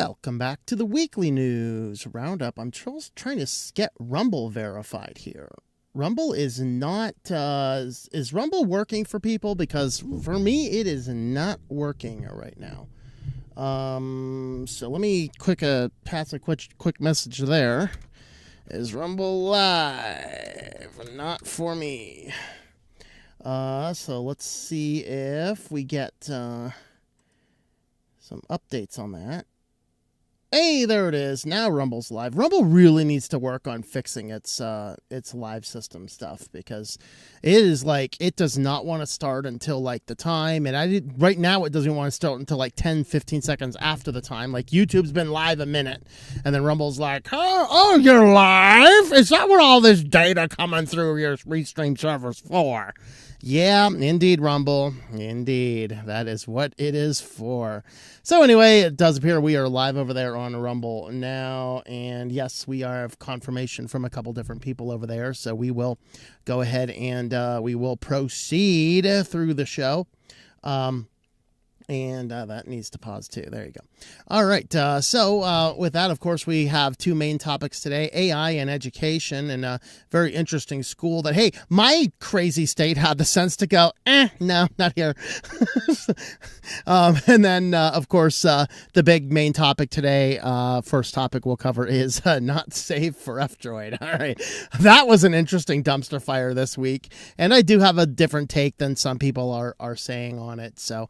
Welcome back to the Weekly News Roundup. I'm trying to get Rumble verified here. Rumble is not, is Rumble working for people? Because for me, it is not working right now. So let me pass a quick message there. Is Rumble live? Not for me. So let's see if we get some updates on that. Hey, there it is. Now Rumble's live. Rumble really needs to work on fixing its live system stuff, because it is like, it does not want to start until like the time, and right now it doesn't want to start until like 10-15 seconds after the time. Like YouTube's been live a minute, and then Rumble's like, oh, you're live? Is that what all this data coming through your restream servers for? Yeah, indeed, Rumble. Indeed. That is what it is for. So anyway, it does appear we are live over there on Rumble now. And yes, we have confirmation from a couple different people over there. So we will go ahead and we will proceed through the show. And that needs to pause too. There you go. All right. So with that, of course, we have two main topics today: AI and education, and a very interesting school that, hey, my crazy state had the sense to go, no, not here. And then, of course, the big main topic today, first topic we'll cover is not safe for F-Droid. All right. That was an interesting dumpster fire this week. And I do have a different take than some people are saying on it. So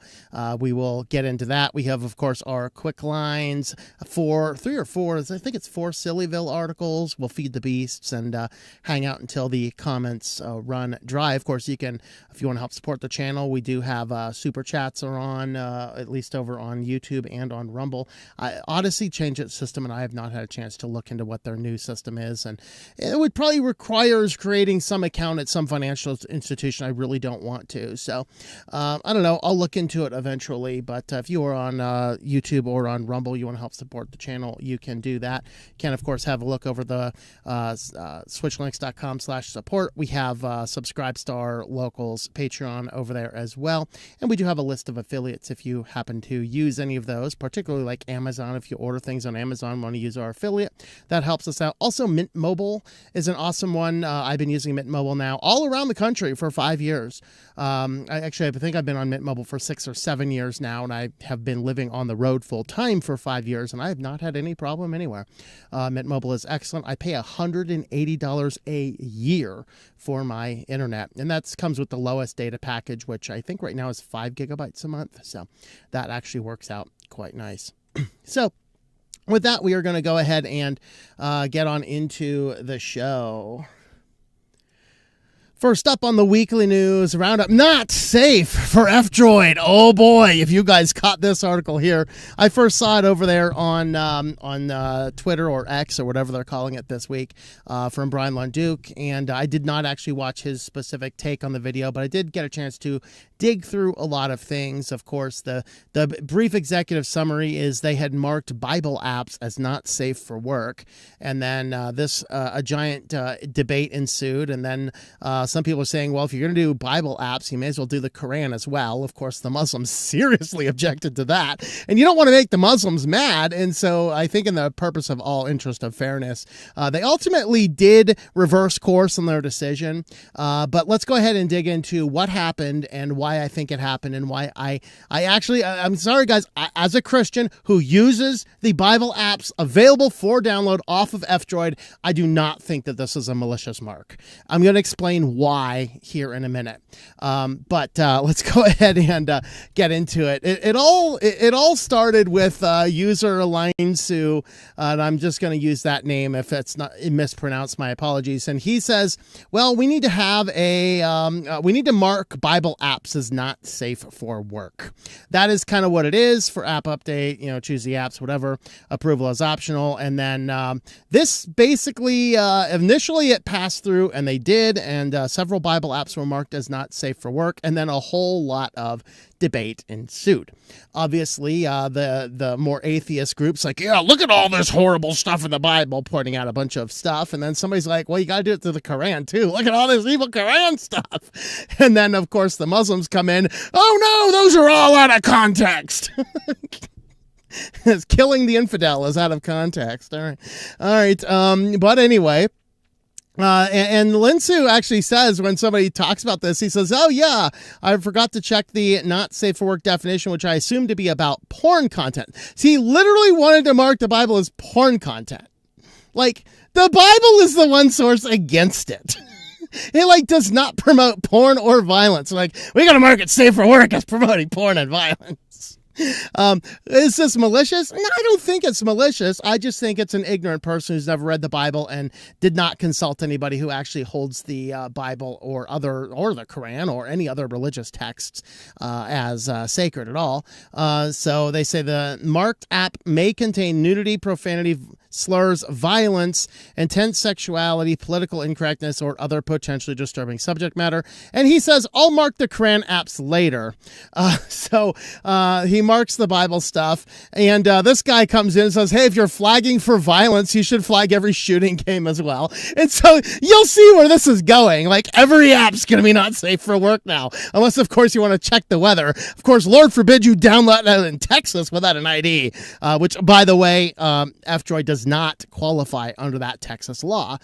we will get into that. We have, of course, our QuickLines for 3 or 4, I think it's 4 SillyVille articles. We'll feed the beasts and hang out until the comments run dry. Of course, you can, if you want to help support the channel, we do have super chats are on, at least over on YouTube and on Rumble. Odyssey changed its system, and I have not had a chance to look into what their new system is. And it would probably require creating some account at some financial institution. I really don't want to. So I don't know. I'll look into it eventually. But if you are on YouTube or on Rumble, you want to help support the channel, you can do that. You can, of course, have a look over the switchedtolinux.com/support. We have Subscribestar, Locals, Patreon over there as well. And we do have a list of affiliates if you happen to use any of those, particularly like Amazon. If you order things on Amazon, want to use our affiliate, that helps us out. Also, Mint Mobile is an awesome one. I've been using Mint Mobile now all around the country for 5 years. I think I've been on Mint Mobile for 6 or 7 years now, and I have been living on the road full time for 5 years, and I have not had any problem anywhere. Mint Mobile is excellent. I pay $180 a year for my internet, and that comes with the lowest data package, which I think right now is 5 gigabytes a month. So that actually works out quite nice. So with that, we are going to go ahead and get on into the show. First up on the Weekly News Roundup, not safe for F-Droid. Oh boy, if you guys caught this article here. I first saw it over there on Twitter or X or whatever they're calling it this week from Brian Lunduke, and I did not actually watch his specific take on the video, but I did get a chance to dig through a lot of things. Of course, the brief executive summary is they had marked Bible apps as not safe for work, and then a giant debate ensued, and then some people are saying, well, if you're going to do Bible apps, you may as well do the Quran as well. Of course, the Muslims seriously objected to that, and you don't want to make the Muslims mad, and so I think in the purpose of all interest of fairness, they ultimately did reverse course on their decision, but let's go ahead and dig into what happened and why I think it happened, and why I'm sorry, guys, as a Christian who uses the Bible apps available for download off of F-Droid, I do not think that this is a malicious mark. I'm going to explain why here in a minute. But let's go ahead and get into it. It all started with user Align-Su, and I'm just going to use that name. If it's not mispronounced, my apologies. And he says, well, we need to have we need to mark Bible apps as not safe for work. That is kind of what it is for app update, choose the apps, whatever, approval is optional. And then this basically, initially it passed through, and they did, and several Bible apps were marked as not safe for work, and then a whole lot of debate ensued. Obviously, the more atheist groups like, yeah, look at all this horrible stuff in the Bible, pointing out a bunch of stuff, and then somebody's like, well, you got to do it to the Quran too. Look at all this evil Quran stuff. And then, of course, the Muslims come in, oh no, those are all out of context. Killing the infidel is out of context. All right. But anyway. And Linsu actually says, when somebody talks about this, he says, oh yeah, I forgot to check the not safe for work definition, which I assume to be about porn content. So he literally wanted to mark the Bible as porn content. Like, the Bible is the one source against it. It does not promote porn or violence. Like, we got to mark it safe for work as promoting porn and violence. Is this malicious? No, I don't think it's malicious. I just think it's an ignorant person who's never read the Bible and did not consult anybody who actually holds the Bible or the Quran or any other religious texts as sacred at all. So they say the marked app may contain nudity, profanity, slurs, violence, intense sexuality, political incorrectness, or other potentially disturbing subject matter. And he says, I'll mark the Quran apps later. So he marks the Bible stuff. And this guy comes in and says, hey, if you're flagging for violence, you should flag every shooting game as well. And so you'll see where this is going. Like, every app's going to be not safe for work now. Unless, of course, you want to check the weather. Of course, Lord forbid you download that in Texas without an ID, which, by the way, F-Droid does not qualify under that Texas law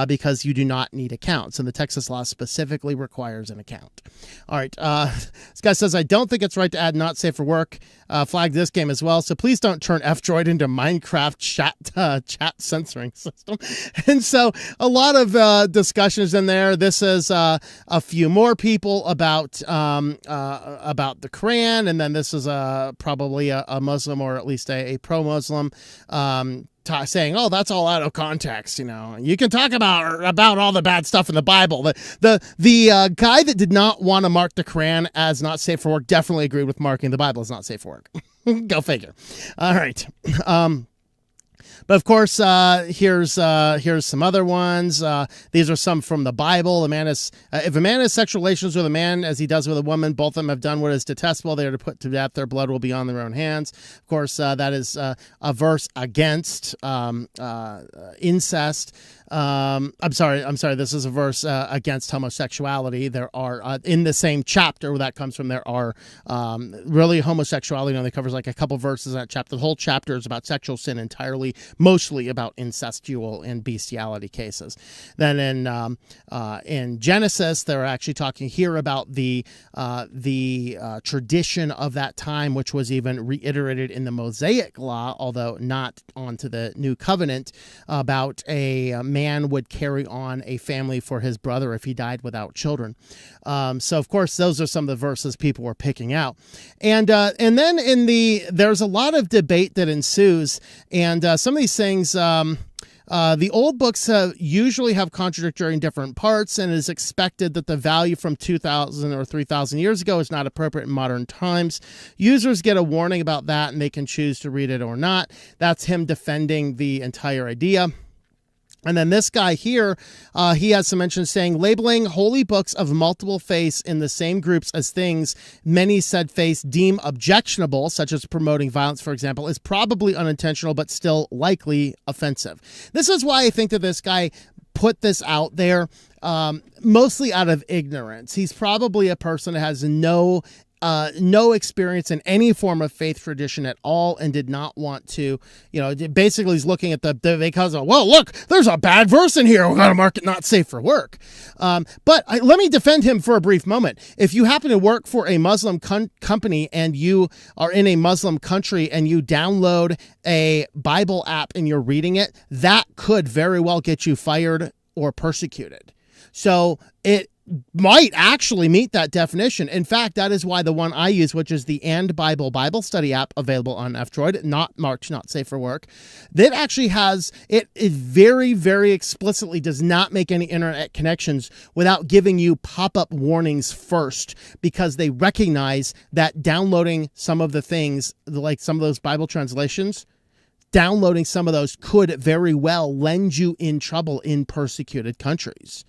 because you do not need accounts, and the Texas law specifically requires an account. All right, this guy says, I don't think it's right to add not safe for work flag this game as well, so please don't turn F-Droid into Minecraft chat censoring system. And so a lot of discussions in there. This is a few more people about the Quran, and then this is probably a Muslim, or at least a pro-Muslim, saying, oh, that's all out of context. You can talk about all the bad stuff in the Bible. The guy that did not want to mark the Quran as not safe for work definitely agreed with marking the Bible as not safe for work. Go figure. All right. But of course, here's some other ones. These are some from the Bible. If a man has sexual relations with a man as he does with a woman, both of them have done what is detestable. They are to put to death. Their blood will be on their own hands. Of course, that is a verse against incest. I'm sorry. This is a verse against homosexuality. There are in the same chapter where that comes from. There are really homosexuality. It covers like a couple verses in that chapter. The whole chapter is about sexual sin entirely, mostly about incestual and bestiality cases. Then in Genesis, they're actually talking here about the tradition of that time, which was even reiterated in the Mosaic Law, although not onto the New Covenant, about a man would carry on a family for his brother if he died without children. So of course, those are some of the verses people were picking out. And then there's a lot of debate that ensues, and some of these things, the old books usually have contradictory in different parts, and it is expected that the value from 2,000 or 3,000 years ago is not appropriate in modern times. Users get a warning about that, and they can choose to read it or not. That's him defending the entire idea. And then this guy here, he has some mention saying, labeling holy books of multiple faiths in the same groups as things many said faiths deem objectionable, such as promoting violence, for example, is probably unintentional, but still likely offensive. This is why I think that this guy put this out there, mostly out of ignorance. He's probably a person that has no experience in any form of faith tradition at all, and did not want to, basically he's looking at because of, well, look, there's a bad verse in here. We're going to mark it not safe for work. But let me defend him for a brief moment. If you happen to work for a Muslim company and you are in a Muslim country and you download a Bible app and you're reading it, that could very well get you fired or persecuted. So it might actually meet that definition. In fact, that is why the one I use, which is the And Bible Study app available on F-Droid, not marked not safe for work, that actually has, it very, very explicitly does not make any internet connections without giving you pop-up warnings first, because they recognize that downloading some of the things, like some of those Bible translations, downloading some of those could very well land you in trouble in persecuted countries.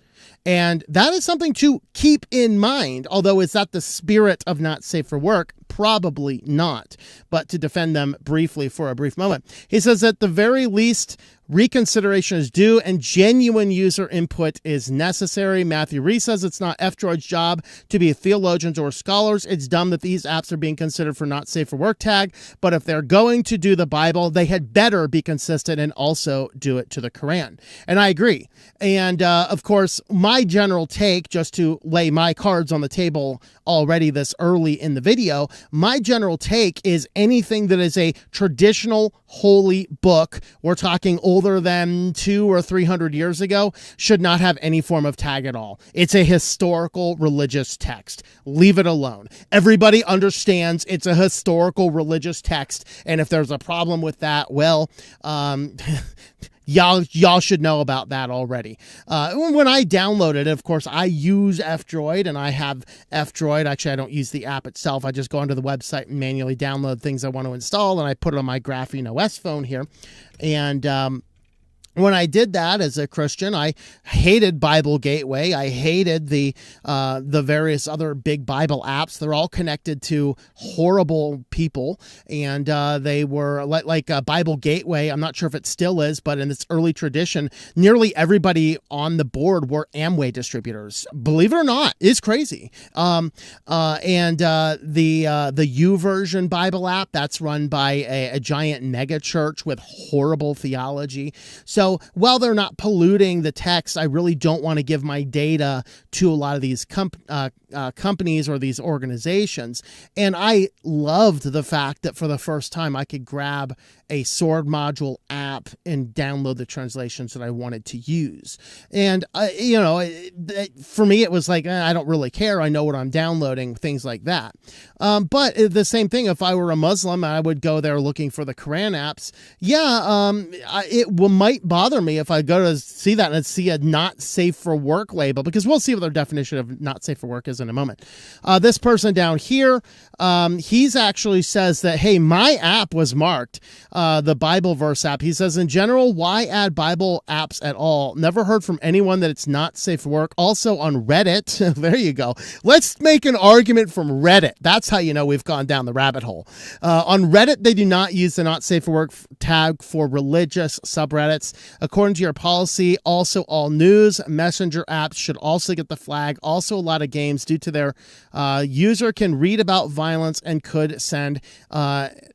And that is something to keep in mind, although is that the spirit of not safe for work? Probably not. But to defend them briefly for a brief moment, he says at the very least, reconsideration is due and genuine user input is necessary. Matthew Reese says it's not F-Droid's job to be theologians or scholars. It's dumb that these apps are being considered for not safe for work tag, but if they're going to do the Bible, they had better be consistent and also do it to the Quran. And I agree. And of course, my general take, just to lay my cards on the table already this early in the video, my general take is anything that is a traditional holy book, we're talking older than 200 or 300 years ago, should not have any form of tag at all. It's a historical religious text. Leave it alone. Everybody understands it's a historical religious text, and if there's a problem with that, well, y'all should know about that already. When I downloaded it, of course, I use F-Droid, and I have F-Droid. Actually, I don't use the app itself. I just go onto the website and manually download things I want to install, and I put it on my Graphene OS phone here. And when I did that as a Christian, I hated Bible Gateway. I hated the various other big Bible apps. They're all connected to horrible people, and they were like Bible Gateway. I'm not sure if it still is, but in its early tradition, nearly everybody on the board were Amway distributors. Believe it or not, it's crazy. And the YouVersion Bible app, that's run by a giant mega church with horrible theology. So while they're not polluting the text, I really don't want to give my data to a lot of these companies or these organizations. And I loved the fact that for the first time I could grab a Sword module app and download the translations that I wanted to use. And, for me, it was like, I don't really care. I know what I'm downloading, things like that. But the same thing, if I were a Muslim, I would go there looking for the Quran apps. Yeah, it might bother me if I go to see that and see a not safe for work label, because we'll see what their definition of not safe for work is in a moment. This person down here, he's actually says that, hey, my app was marked, the Bible verse app. He says, in general, why add Bible apps at all? Never heard from anyone that it's not safe for work. Also on Reddit, there you go. Let's make an argument from Reddit. That's how you know we've gone down the rabbit hole. On Reddit, they do not use the not safe for work tag for religious subreddits. According to your policy, also all news, messenger apps should also get the flag. Also, a lot of games, due to their user can read about violence and could send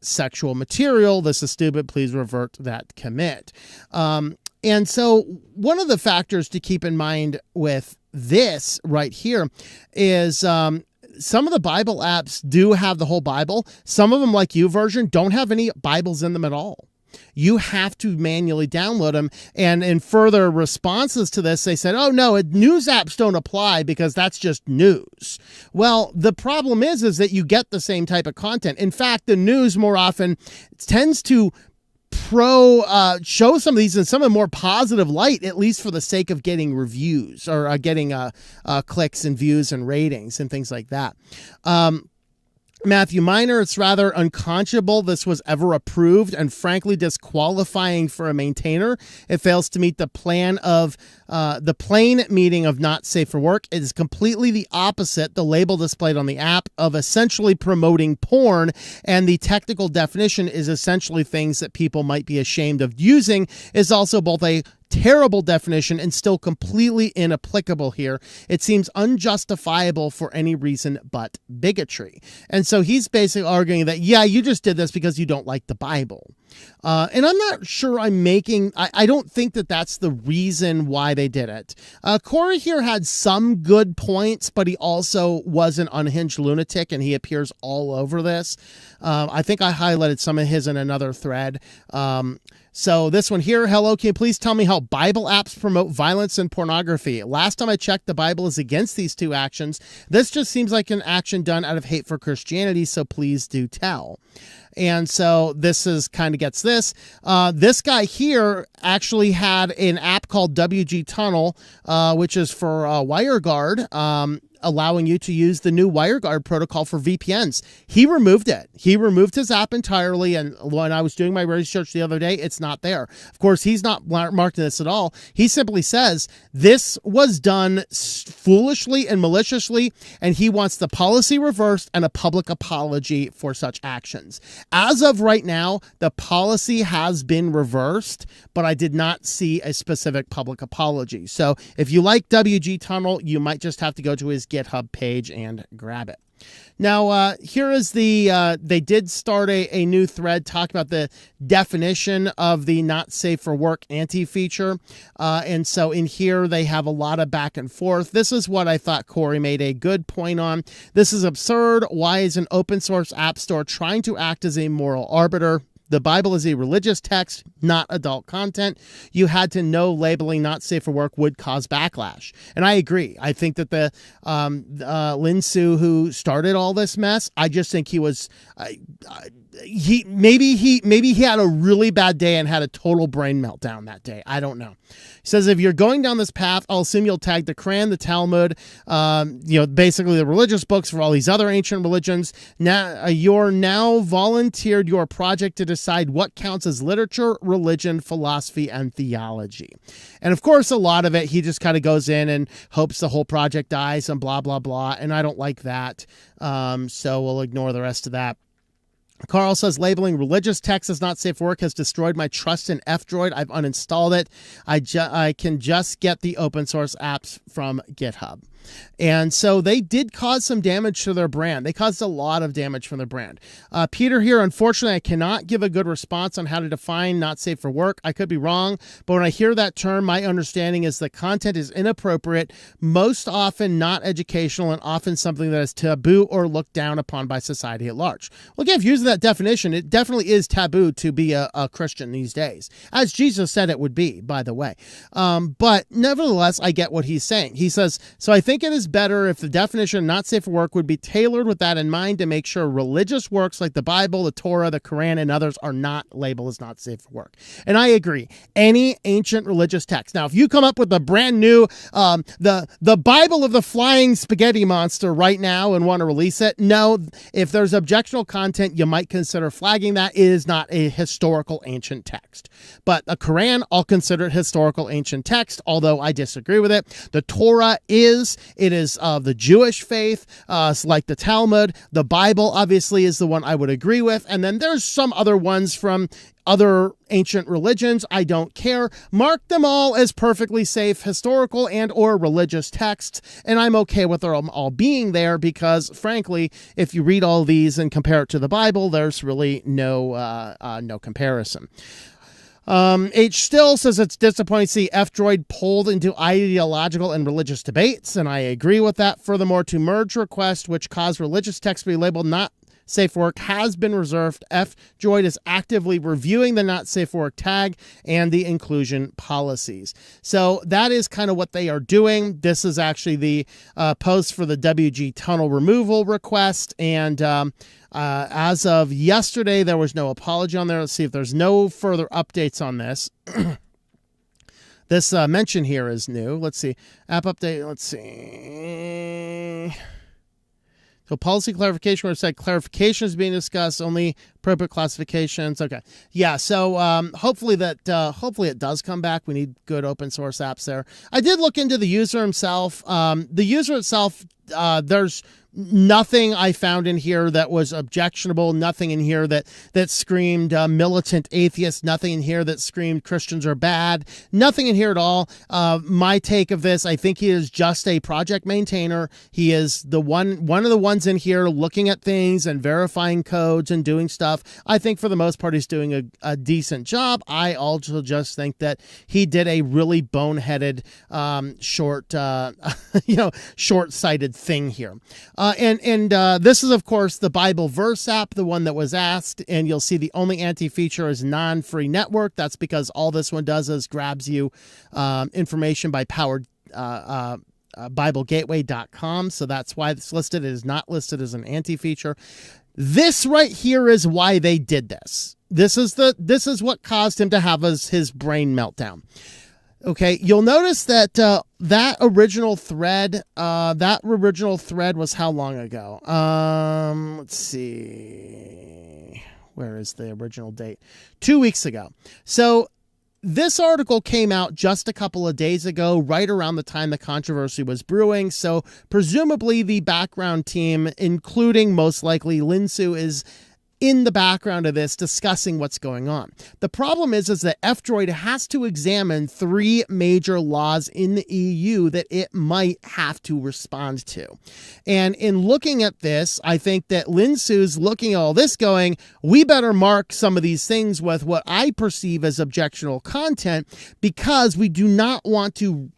sexual material. This is stupid. Please revert that commit. And so one of the factors to keep in mind with this right here is some of the Bible apps do have the whole Bible. Some of them, like YouVersion, don't have any Bibles in them at all. You have to manually download them. And in further responses to this, they said, oh, no, news apps don't apply because that's just news. Well, the problem is that you get the same type of content. In fact, the news more often tends to show some of these in some of a more positive light, at least for the sake of getting reviews or getting clicks and views and ratings and things like that. Matthew Miner, it's rather unconscionable this was ever approved and frankly disqualifying for a maintainer. It fails to meet the plain meaning of not safe for work. It is completely the opposite, the label displayed on the app, of essentially promoting porn, and the technical definition is essentially things that people might be ashamed of using, is also both a terrible definition and still completely inapplicable here. It seems unjustifiable for any reason but bigotry. And so he's basically arguing that, yeah, you just did this because you don't like the Bible. And I'm not sure I don't think that that's the reason why they did it. Corey here had some good points, but he also was an unhinged lunatic, and he appears all over this. I think I highlighted some of his in another thread. So this one here, hello, can you please tell me how Bible apps promote violence and pornography? Last time I checked, the Bible is against these two actions. This just seems like an action done out of hate for Christianity, so please do tell. And so this is kind of gets this. This guy here actually had an app called WG Tunnel, which is for WireGuard. allowing you to use the new WireGuard protocol for VPNs. He removed it. He removed his app entirely, and when I was doing my research the other day, it's not there. Of course, he's not marking this at all. He simply says this was done foolishly and maliciously, and he wants the policy reversed and a public apology for such actions. As of right now, the policy has been reversed, but I did not see a specific public apology. So if you like WG Tunnel, you might just have to go to his GitHub page and grab it. Now, here is the, they did start a new thread talking about the definition of the not safe for work anti-feature. And so in here, they have a lot of back and forth. This is what I thought Corey made a good point on. This is absurd. Why is an open source app store trying to act as a moral arbiter? The Bible is a religious text, not adult content. You had to know labeling not safe for work would cause backlash. And I agree. I think that the Lin Su, who started all this mess, I just think he was... maybe he had a really bad day and had a total brain meltdown that day. I don't know. He says, if you're going down this path, I'll assume you'll tag the Quran, the Talmud, basically the religious books for all these other ancient religions. Now you're now volunteered your project to decide what counts as literature, religion, philosophy, and theology. And of course, a lot of it, he just kind of goes in and hopes the whole project dies and blah, blah, blah. And I don't like that. So we'll ignore the rest of that. Carl says, labeling religious text as not safe for work has destroyed my trust in F-Droid. I've uninstalled it. I can just get the open source apps from GitHub. And so they did cause some damage to their brand. They caused a lot of damage from their brand. Peter here, unfortunately, I cannot give a good response on how to define not safe for work. I could be wrong, but when I hear that term, my understanding is the content is inappropriate, most often not educational, and often something that is taboo or looked down upon by society at large. Well, again, if using that definition, it definitely is taboo to be a Christian these days, as Jesus said it would be, by the way. But nevertheless, I get what he's saying. He says, so I think it is better if the definition of not safe for work would be tailored with that in mind to make sure religious works like the Bible, the Torah, the Quran, and others are not labeled as not safe for work. And I agree. Any ancient religious text. Now, if you come up with a brand new, the Bible of the Flying Spaghetti Monster right now and want to release it, no, if there's objectionable content, you might consider flagging that. It is not a historical ancient text. But the Quran, I'll consider it historical ancient text, although I disagree with it. The Torah is... It is of the Jewish faith, like the Talmud. The Bible, obviously, is the one I would agree with. And then there's some other ones from other ancient religions. I don't care. Mark them all as perfectly safe historical and or religious texts. And I'm okay with them all being there because, frankly, if you read all these and compare it to the Bible, there's really no comparison. H still says it's disappointing to see F-Droid pulled into ideological and religious debates, and I agree with that. Furthermore, to merge request, which caused religious text to be labeled not safe for work, has been reserved. F-Droid is actively reviewing the not safe for work tag and the inclusion policies. So that is kind of what they are doing. This is actually the post for the WG tunnel removal request, and as of yesterday, there was no apology on there. Let's see if there's no further updates on this. This mention here is new. Let's see. App update. Let's see. So policy clarification, where it said clarification is being discussed, only appropriate classifications. Okay. Yeah. So hopefully it does come back. We need good open source apps there. I did look into the user himself. The user itself, there's nothing I found in here that was objectionable, nothing in here that screamed militant atheist, nothing in here that screamed Christians are bad, nothing in here at all. My take of this, I think he is just a project maintainer. He is one of the ones in here looking at things and verifying codes and doing stuff. I think for the most part, he's doing a decent job. I also just think that he did a really boneheaded, short-sighted thing here. And this is, of course, the Bible verse app, the one that was asked, and you'll see the only anti-feature is non-free network. That's because all this one does is grabs you information by powered BibleGateway.com. So that's why it's listed. It is not listed as an anti-feature. This right here is why they did this. This is what caused him to have his brain meltdown. Okay, you'll notice that that original thread was how long ago? Let's see. Where is the original date? 2 weeks ago. So this article came out just a couple of days ago, right around the time the controversy was brewing. So presumably the background team, including most likely Linsu, is in the background of this discussing what's going on. The problem is that F-Droid has to examine 3 major laws in the EU that it might have to respond to. And in looking at this, I think that Linsu's looking at all this going, we better mark some of these things with what I perceive as objectionable content, because we do not want to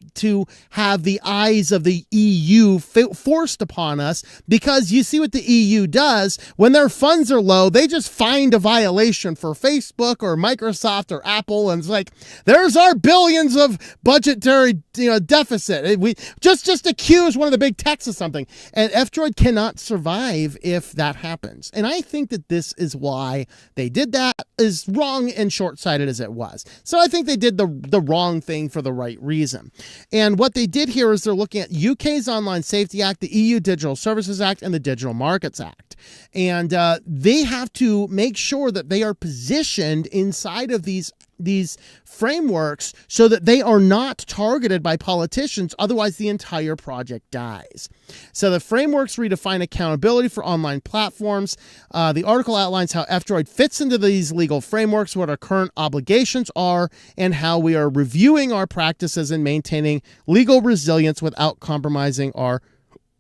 have the eyes of the EU forced upon us, because you see what the EU does when their funds are low. They just find a violation for Facebook or Microsoft or Apple, and it's like, there's our billions of budgetary deficit. We just accuse one of the big techs of something, and F-Droid cannot survive if that happens. And I think that this is why they did that, as wrong and short-sighted as it was. So I think they did the wrong thing for the right reason. And what they did here is they're looking at UK's Online Safety Act, the EU Digital Services Act, and the Digital Markets Act. And they have to make sure that they are positioned inside of these frameworks so that they are not targeted by politicians. Otherwise, the entire project dies. So the frameworks redefine accountability for online platforms. The article outlines how F-Droid fits into these legal frameworks, what our current obligations are, and how we are reviewing our practices and maintaining legal resilience without compromising our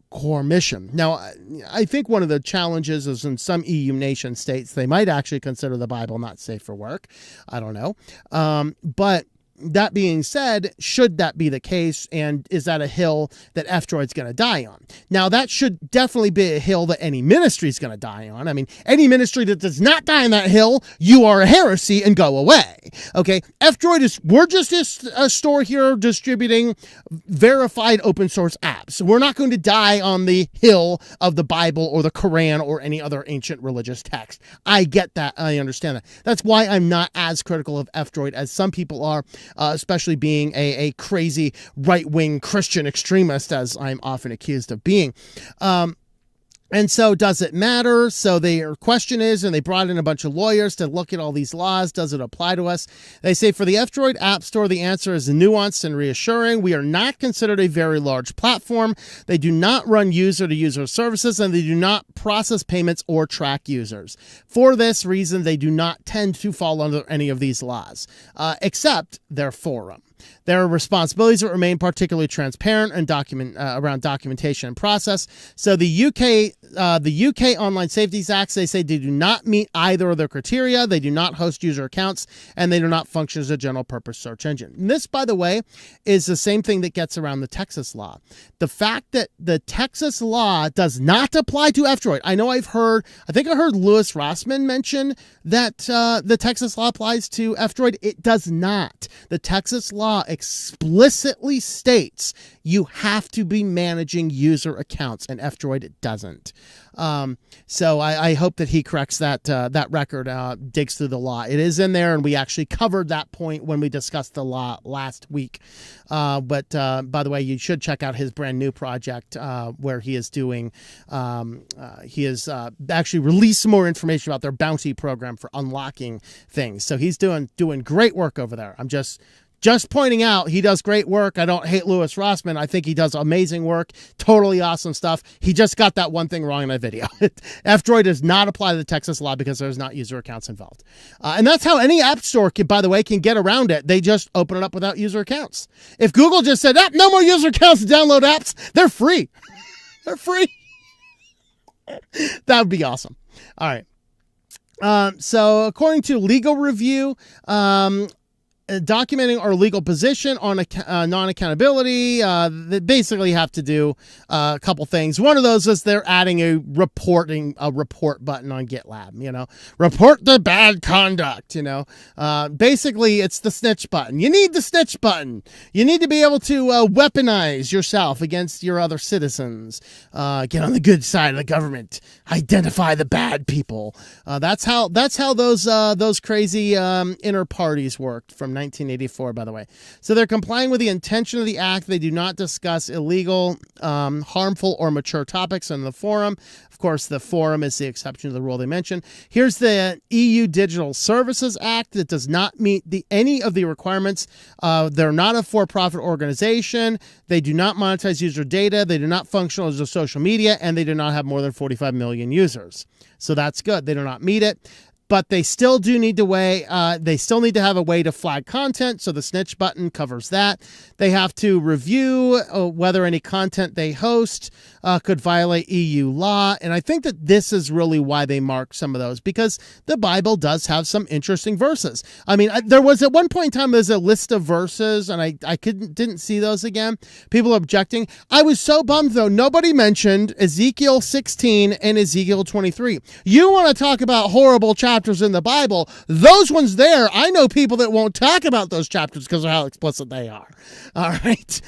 core mission. Now, I think one of the challenges is in some EU nation states, they might actually consider the Bible not safe for work. I don't know. But that being said, should that be the case, and is that a hill that F-Droid's going to die on? Now, that should definitely be a hill that any ministry is going to die on. I mean, any ministry that does not die on that hill, you are a heresy and go away. Okay, F-Droid we're just a store here distributing verified open source apps. We're not going to die on the hill of the Bible or the Quran or any other ancient religious text. I get that. I understand that. That's why I'm not as critical of F-Droid as some people are. Especially being a crazy right-wing Christian extremist, as I'm often accused of being. And so does it matter? So their question is, and they brought in a bunch of lawyers to look at all these laws. Does it apply to us? They say for the F-Droid App Store, the answer is nuanced and reassuring. We are not considered a very large platform. They do not run user-to-user services, and they do not process payments or track users. For this reason, they do not tend to fall under any of these laws, except their forum. Their responsibilities remain particularly transparent and around documentation and process. So the UK Online Safety Act, they say they do not meet either of their criteria. They do not host user accounts, and they do not function as a general purpose search engine. And this, by the way, is the same thing that gets around the Texas law. The fact that the Texas law does not apply to F-Droid. I think I heard Louis Rossmann mention that the Texas law applies to F-Droid. It does not. The Texas law explicitly states you have to be managing user accounts, and F-Droid doesn't. So I hope that he corrects that record, digs through the law. It is in there, and we actually covered that point when we discussed the law last week. But by the way, you should check out his brand new project where he is doing, he has actually released some more information about their bounty program for unlocking things. So he's doing great work over there. I'm just pointing out he does great work. I don't hate Louis Rossmann. I think he does amazing work. Totally awesome stuff. He just got that one thing wrong in that video. F-Droid does not apply to the Texas law because there's not user accounts involved. And that's how any app store, by the way, can get around it. They just open it up without user accounts. If Google just said, no more user accounts to download apps, they're free. They're free. That would be awesome. All right. So according to Legal Review, documenting our legal position on non-accountability, they basically have to do a couple things. One of those is they're adding a report button on GitLab, report the bad conduct, basically it's the snitch button. You need the snitch button. You need to be able to weaponize yourself against your other citizens, get on the good side of the government, identify the bad people. That's how those crazy inner parties worked from 1984, by the way. So they're complying with the intention of the act. They do not discuss illegal, harmful, or mature topics in the forum. Of course, the forum is the exception to the rule they mentioned. Here's the EU Digital Services Act that does not meet any of the requirements. They're not a for-profit organization. They do not monetize user data. They do not function as a social media, and they do not have more than 45 million users. So that's good. They do not meet it. But they still do need to have a way to flag content, so the snitch button covers that. They have to review whether any content they host could violate EU law, and I think that this is really why they mark some of those, because the Bible does have some interesting verses. I mean, there was at one point in time, there's a list of verses, and I didn't see those again. People objecting. I was so bummed, though, nobody mentioned Ezekiel 16 and Ezekiel 23. You want to talk about horrible chapters in the Bible, those ones there, I know people that won't talk about those chapters because of how explicit they are. All right.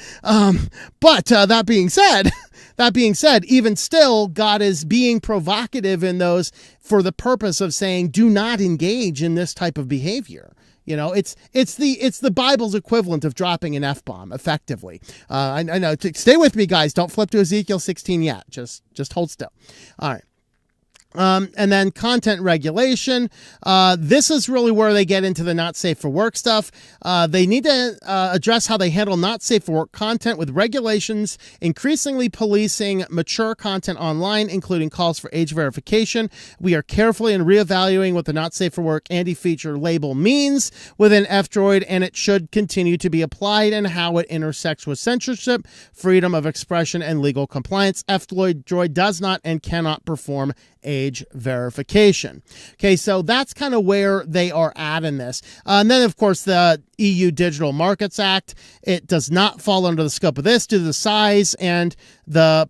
But that being said, even still, God is being provocative in those for the purpose of saying, do not engage in this type of behavior. You know, it's the Bible's equivalent of dropping an F-bomb, effectively. I know. Stay with me, guys. Don't flip to Ezekiel 16 yet. Just hold still. All right. And then content regulation. This is really where they get into the not safe for work stuff. They need to address how they handle not safe for work content with regulations increasingly policing mature content online, including calls for age verification. We are carefully and reevaluating what the not safe for work anti-feature label means within F-Droid, and it should continue to be applied and how it intersects with censorship, freedom of expression, and legal compliance. F-Droid does not and cannot perform age verification. Okay, so that's kind of where they are at in this. And then, of course, the EU Digital Markets Act, it does not fall under the scope of this due to the size and the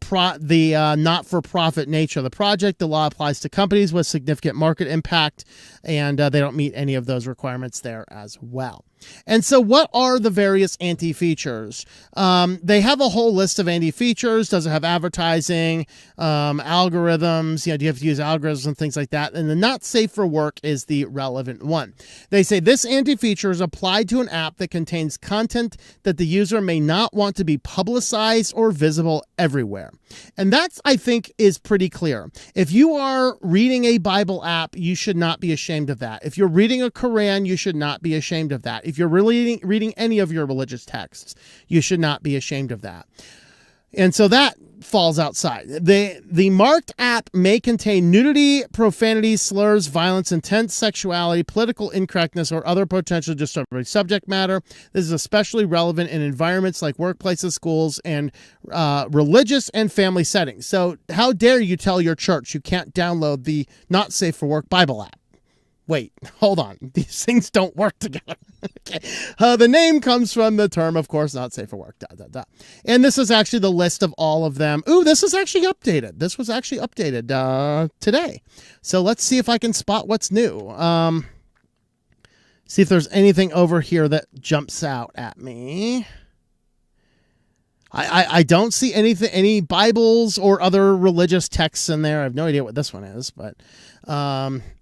not-for-profit nature of the project. The law applies to companies with significant market impact, and they don't meet any of those requirements there as well. And so what are the various anti-features? They have a whole list of anti-features. Does it have advertising, algorithms? You know, do you have to use algorithms and things like that? And the not safe for work is the relevant one. They say this anti-feature is applied to an app that contains content that the user may not want to be publicized or visible everywhere. And that's, I think, is pretty clear. If you are reading a Bible app, you should not be ashamed of that. If you're reading a Quran, you should not be ashamed of that. If you're really reading any of your religious texts, you should not be ashamed of that. And so that falls outside. The marked app may contain nudity, profanity, slurs, violence, intense sexuality, political incorrectness, or other potentially disturbing subject matter. This is especially relevant in environments like workplaces, schools, and religious and family settings. So how dare you tell your church you can't download the Not Safe for Work Bible app? Wait, hold on. These things don't work together. Okay. The name comes from the term, of course, not safe for work. And this is actually the list of all of them. Ooh, this is actually updated. This was actually updated today. So let's see if I can spot what's new. See if there's anything over here that jumps out at me. I don't see anything, any Bibles or other religious texts in there. I have no idea what this one is, but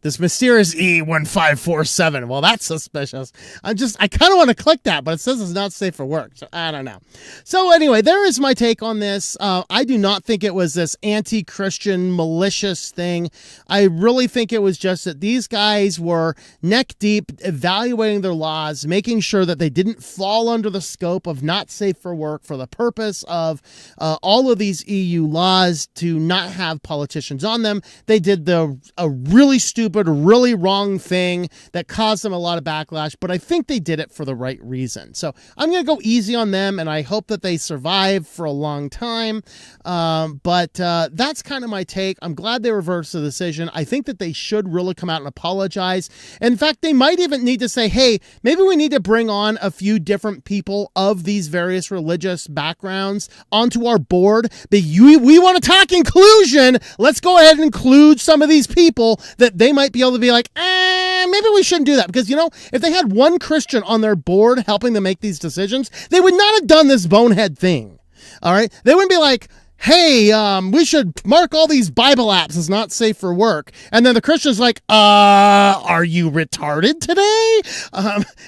this mysterious E1547. Well, that's suspicious. I kind of want to click that, but it says it's not safe for work. So I don't know. So anyway, there is my take on this. I do not think it was this anti-Christian malicious thing. I really think it was just that these guys were neck deep evaluating their laws, making sure that they didn't fall under the scope of not safe for work for the purpose of all of these EU laws to not have politicians on them. They did a really stupid, really wrong thing that caused them a lot of backlash, but I think they did it for the right reason. So I'm going to go easy on them, and I hope that they survive for a long time. But that's kind of my take. I'm glad they reversed the decision. I think that they should really come out and apologize. In fact, they might even need to say, hey, maybe we need to bring on a few different people of these various religious backgrounds onto our board. But we want to talk inclusion. Let's go ahead and include some of these people that they might be able to be like, maybe we shouldn't do that. Because, you know, if they had one Christian on their board helping them make these decisions, they would not have done this bonehead thing. All right. They wouldn't be like, hey, we should mark all these Bible apps as not safe for work. And then the Christian's like, are you retarded today?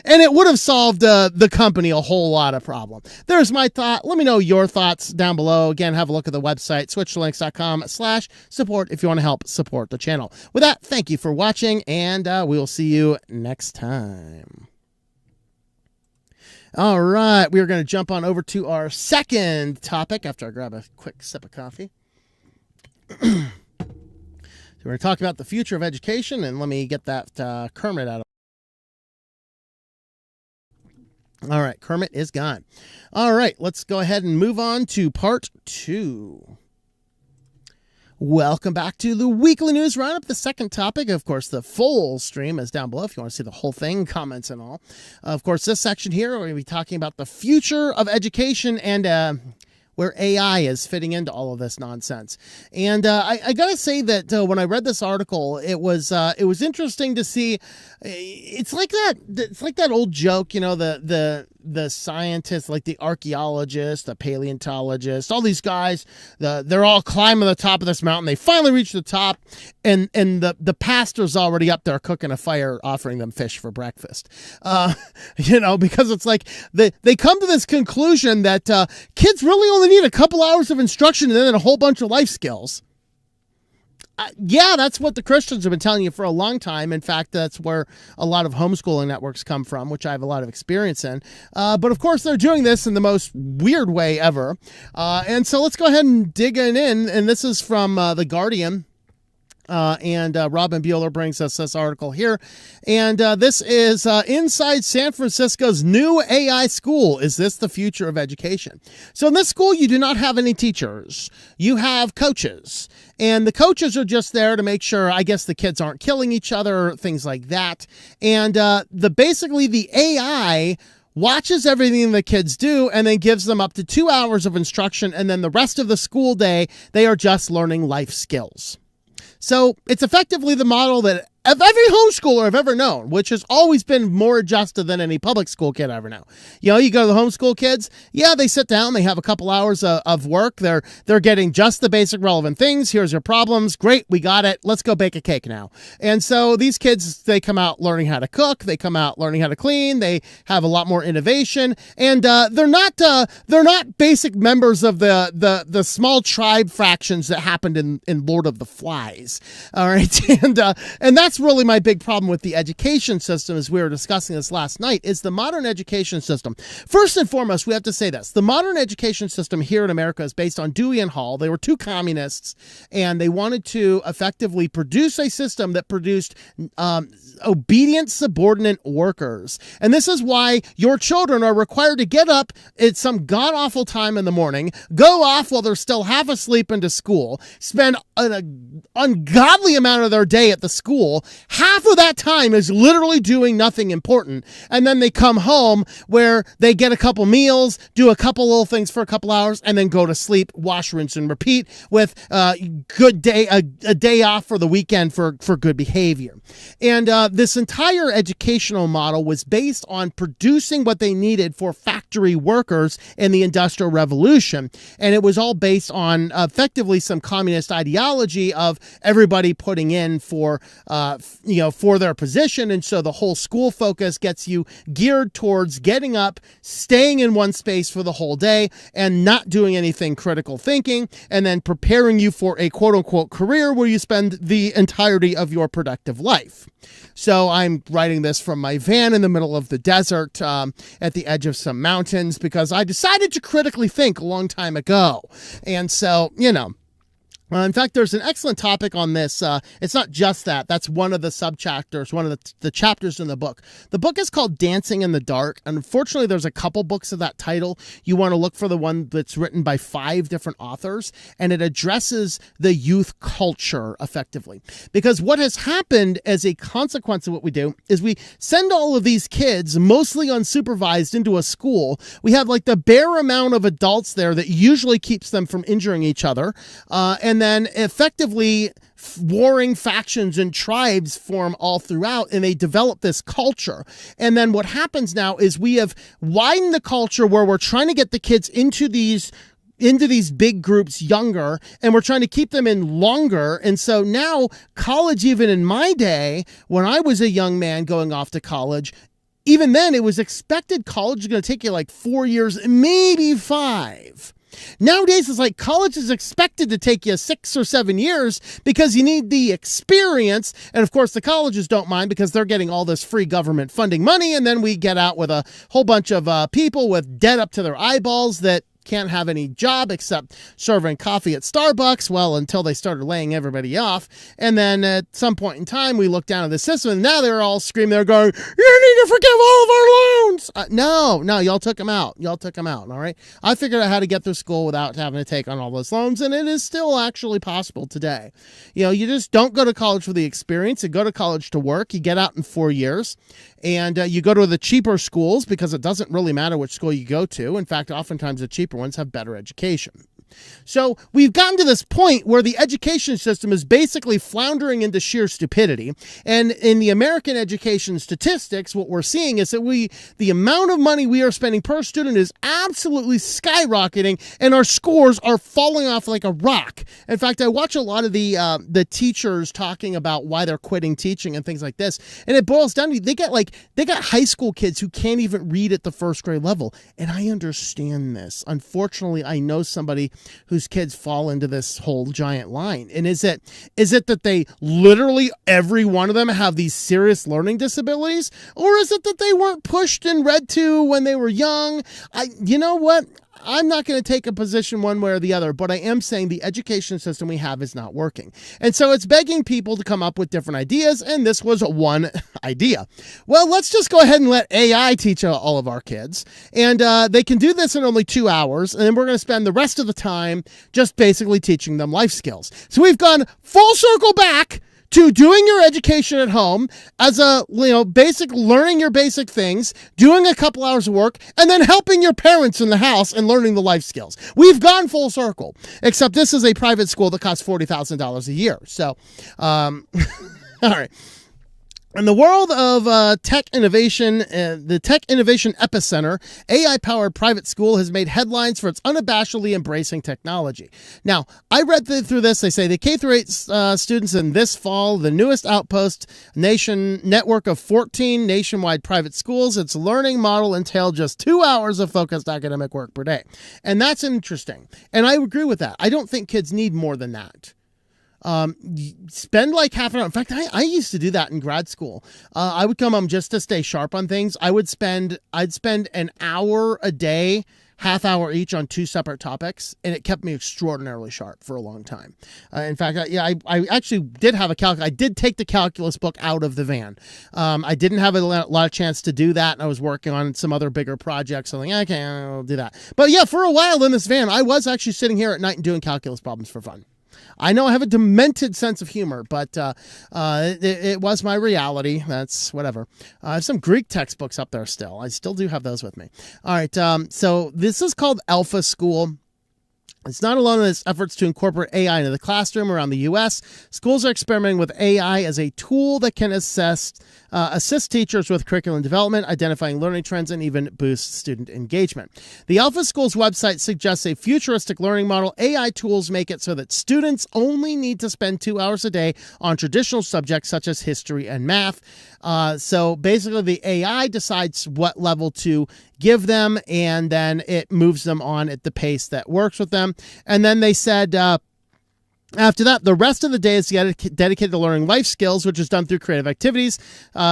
And it would have solved the company a whole lot of problem. There's my thought. Let me know your thoughts down below. Again, have a look at the website, switchedtolinux.com/support if you want to help support the channel. With that, thank you for watching, and we will see you next time. All right, we're going to jump on over to our second topic after I grab a quick sip of coffee. So we're going to talk about the future of education, and let me get that Kermit out of. All right, Kermit is gone. All right, let's go ahead and move on to part 2. Welcome back to the Weekly News Roundup. The second topic, of course, the full stream is down below if you want to see the whole thing, comments and all. Of course, this section here, we're going to be talking about the future of education and where AI is fitting into all of this nonsense. And I got to say that when I read this article, it was interesting to see. It's like that old joke, you know, the scientists, like the archaeologists, the paleontologists, all these guys, they're all climbing the top of this mountain. They finally reach the top, and the pastor's already up there cooking a fire, offering them fish for breakfast. You know, because it's like they come to this conclusion that kids really only need a couple hours of instruction and then a whole bunch of life skills. Yeah, that's what the Christians have been telling you for a long time. In fact, that's where a lot of homeschooling networks come from, which I have a lot of experience in. But of course, they're doing this in the most weird way ever. And so let's go ahead and dig in. And this is from The Guardian. And Robin Bueller brings us this article here. And this is inside San Francisco's new AI school. Is this the future of education? So in this school, you do not have any teachers. You have coaches. And the coaches are just there to make sure, I guess, the kids aren't killing each other, things like that. And basically the AI watches everything the kids do and then gives them up to 2 hours of instruction. And then the rest of the school day, they are just learning life skills. So it's effectively the model that of every homeschooler I've ever known, which has always been more adjusted than any public school kid I ever know. You know, you go to the homeschool kids, yeah, they sit down, they have a couple hours of work. They're getting just the basic relevant things. Here's your problems. Great, we got it. Let's go bake a cake now. And so these kids, they come out learning how to cook. They come out learning how to clean. They have a lot more innovation. And they're not basic members of the small tribe fractions that happened in Lord of the Flies. All right, and that's really my big problem with the education system, as we were discussing this last night, is the modern education system. First and foremost, we have to say this. The modern education system here in America is based on Dewey and Hall. They were two communists, and they wanted to effectively produce a system that produced obedient, subordinate workers. And this is why your children are required to get up at some god-awful time in the morning, go off while they're still half asleep into school, spend an ungodly amount of their day at the school. Half of that time is literally doing nothing important. And then they come home where they get a couple meals, do a couple little things for a couple hours, and then go to sleep, wash, rinse, and repeat with a day off for the weekend for good behavior. And this entire educational model was based on producing what they needed for factory workers in the Industrial Revolution. And it was all based on effectively some communist ideology of everybody putting in for their position. And so the whole school focus gets you geared towards getting up, staying in one space for the whole day, and not doing anything critical thinking, and then preparing you for a quote-unquote career where you spend the entirety of your productive life. So I'm writing this from my van in the middle of the desert at the edge of some mountains because I decided to critically think a long time ago. And so, you know, in fact, there's an excellent topic on this. It's not just that. That's one of the subchapters, one of the chapters in the book. The book is called Dancing in the Dark. Unfortunately, there's a couple books of that title. You want to look for the one that's written by 5 different authors, and it addresses the youth culture effectively. Because what has happened as a consequence of what we do is we send all of these kids, mostly unsupervised, into a school. We have like the bare amount of adults there that usually keeps them from injuring each other. And then effectively warring factions and tribes form all throughout, and they develop this culture. And then what happens now is we have widened the culture where we're trying to get the kids into these into these big groups younger, and we're trying to keep them in longer. And so now college, even in my day, when I was a young man going off to college, even then it was expected college is going to take you like 4 years, maybe 5. Nowadays, it's like college is expected to take you 6 or 7 years because you need the experience. And of course, the colleges don't mind because they're getting all this free government funding money. And then we get out with a whole bunch of people with debt up to their eyeballs that can't have any job except serving coffee at Starbucks, well, until they started laying everybody off. And then at some point in time, we look down at the system, and now they're all screaming, they're going, you need to forgive all of our loans. No, y'all took them out. Y'all took them out, all right? I figured out how to get through school without having to take on all those loans, and it is still actually possible today. You know, you just don't go to college for the experience. You go to college to work. You get out in 4 years, and you go to the cheaper schools because it doesn't really matter which school you go to. In fact, oftentimes the cheaper ones have better education. So we've gotten to this point where the education system is basically floundering into sheer stupidity. And in the American education statistics, what we're seeing is that the amount of money we are spending per student is absolutely skyrocketing, and our scores are falling off like a rock. In fact, I watch a lot of the teachers talking about why they're quitting teaching and things like this. And it boils down to, they got high school kids who can't even read at the first grade level. And I understand this. Unfortunately, I know somebody whose kids fall into this whole giant line. And is it that they literally, every one of them, have these serious learning disabilities? Or is it that they weren't pushed and read to when they were young? You know what? I'm not going to take a position one way or the other, but I am saying the education system we have is not working. And so it's begging people to come up with different ideas, and this was one idea. Well, let's just go ahead and let AI teach all of our kids, and they can do this in only 2 hours, and then we're going to spend the rest of the time just basically teaching them life skills. So we've gone full circle back to doing your education at home as basic learning your basic things, doing a couple hours of work, and then helping your parents in the house and learning the life skills. We've gone full circle, except this is a private school that costs $40,000 a year. So, all right. In the world of tech innovation, the Tech Innovation Epicenter, AI-powered private school has made headlines for its unabashedly embracing technology. Now, I read through this. They say the K-8 students in this fall, the newest outpost network of 14 nationwide private schools. Its learning model entailed just 2 hours of focused academic work per day. And that's interesting. And I agree with that. I don't think kids need more than that. Spend like half an hour. In fact, I used to do that in grad school. I would come home just to stay sharp on things. I'd spend an hour a day, half hour each on 2 separate topics, and it kept me extraordinarily sharp for a long time. In fact, I actually did have I did take the calculus book out of the van. I didn't have a lot of chance to do that, and I was working on some other bigger projects. So I'm like, okay, I'll do that. But yeah, for a while in this van, I was actually sitting here at night and doing calculus problems for fun. I know I have a demented sense of humor, but it was my reality. That's whatever. I have some Greek textbooks up there still. I still do have those with me. All right, so this is called Alpha School. It's not alone in its efforts to incorporate AI into the classroom around the U.S. Schools are experimenting with AI as a tool that can assist teachers with curriculum development, identifying learning trends, and even boost student engagement. The Alpha School's website suggests a futuristic learning model. AI tools make it so that students only need to spend 2 hours a day on traditional subjects such as history and math. So basically, the AI decides what level to give them, and then it moves them on at the pace that works with them. And then they said, after that, the rest of the day is dedicated to learning life skills, which is done through creative activities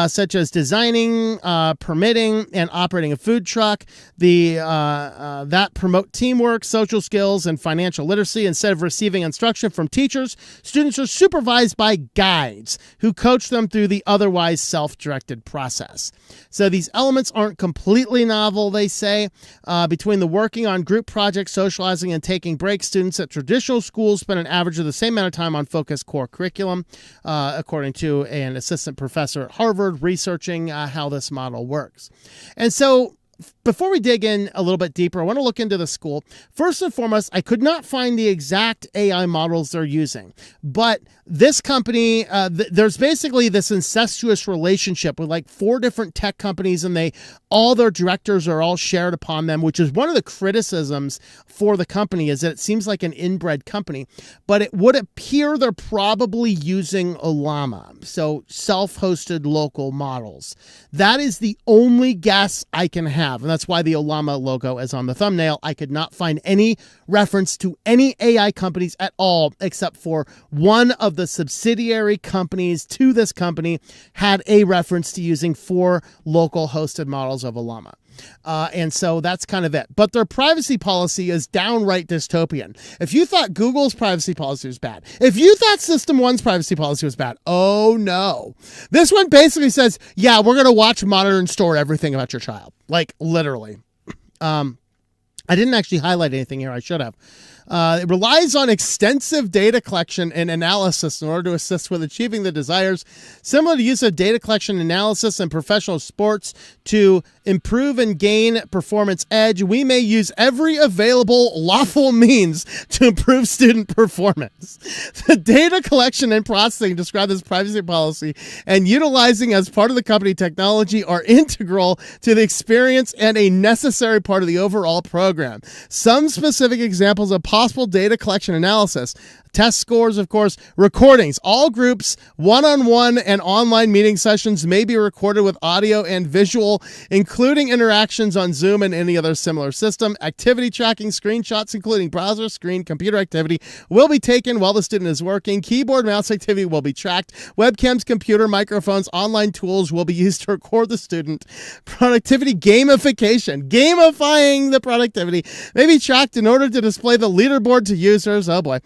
such as designing, permitting, and operating a food truck. That promote teamwork, social skills, and financial literacy. Instead of receiving instruction from teachers, students are supervised by guides who coach them through the otherwise self-directed process. So these elements aren't completely novel, they say. Between the working on group projects, socializing, and taking breaks, students at traditional schools spend an average of the same amount of time on focused core curriculum, according to an assistant professor at Harvard researching how this model works. And so before we dig in a little bit deeper, I want to look into the school. First and foremost, I could not find the exact AI models they're using, but this company, there's basically this incestuous relationship with like 4 different tech companies, and all their directors are all shared upon them, which is one of the criticisms for the company, is that it seems like an inbred company, but it would appear they're probably using Llama, so self-hosted local models. That is the only guess I can have, and that's why the Llama logo is on the thumbnail. I could not find any reference to any AI companies at all, except for one of the subsidiary companies to this company had a reference to using 4 local hosted models of Llama. And so that's kind of it. But their privacy policy is downright dystopian. If you thought Google's privacy policy was bad, if you thought System 1's privacy policy was bad, oh no. This one basically says, yeah, we're going to watch, monitor, and store everything about your child. Like, literally. I didn't actually highlight anything here. I should have. It relies on extensive data collection and analysis in order to assist with achieving the desires. Similar to use of data collection analysis in professional sports to improve and gain performance edge, we may use every available lawful means to improve student performance. The data collection and processing described as privacy policy and utilizing as part of the company technology are integral to the experience and a necessary part of the overall program. Some specific examples of possible data collection analysis: test scores, of course, recordings. All groups, one-on-one and online meeting sessions may be recorded with audio and visual, including interactions on Zoom and any other similar system. Activity tracking, screenshots, including browser, screen, computer activity, will be taken while the student is working. Keyboard, mouse activity will be tracked. Webcams, computer, microphones, online tools will be used to record the student. Productivity gamification, gamifying the productivity, may be tracked in order to display the leaderboard to users. Oh boy.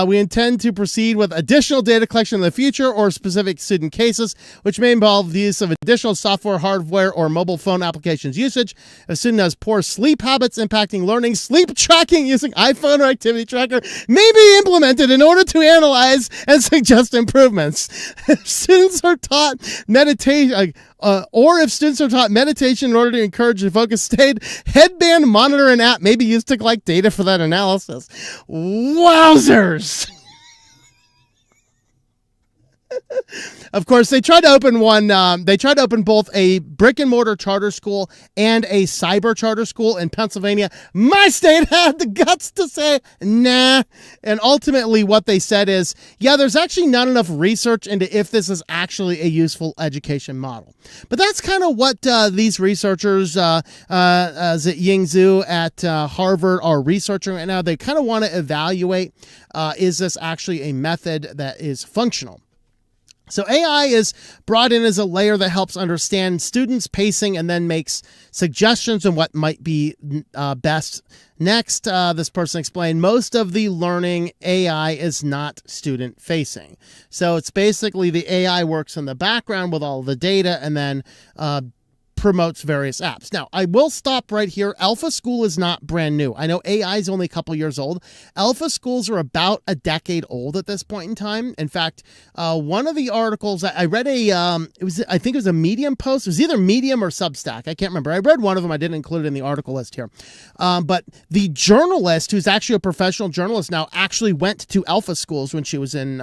We intend to proceed with additional data collection in the future or specific student cases, which may involve the use of additional software, hardware, or mobile phone applications usage. If a student has poor sleep habits impacting learning, sleep tracking using iPhone or activity tracker may be implemented in order to analyze and suggest improvements. If students are taught meditation, if students are taught meditation in order to encourage a focused state, headband monitor and app may be used to collect data for that analysis. Wowzers! Of course, they tried to open one. They tried to open both a brick and mortar charter school and a cyber charter school in Pennsylvania. My state had the guts to say nah. And ultimately, what they said is, yeah, there's actually not enough research into if this is actually a useful education model. But that's kind of what these researchers, Ying Zhu at Harvard, are researching right now. They kind of want to evaluate, is this actually a method that is functional? So AI is brought in as a layer that helps understand students' pacing and then makes suggestions on what might be best. Next, this person explained, most of the learning AI is not student facing. So it's basically the AI works in the background with all the data and then promotes various apps. Now, I will stop right here. Alpha School is not brand new. I know AI is only a couple years old. Alpha schools are about a decade old at this point in time. In fact, one of the articles I read I think it was a Medium post. It was either Medium or Substack. I can't remember. I read one of them. I didn't include it in the article list here. But the journalist, who's actually a professional journalist now, actually went to Alpha schools when she was in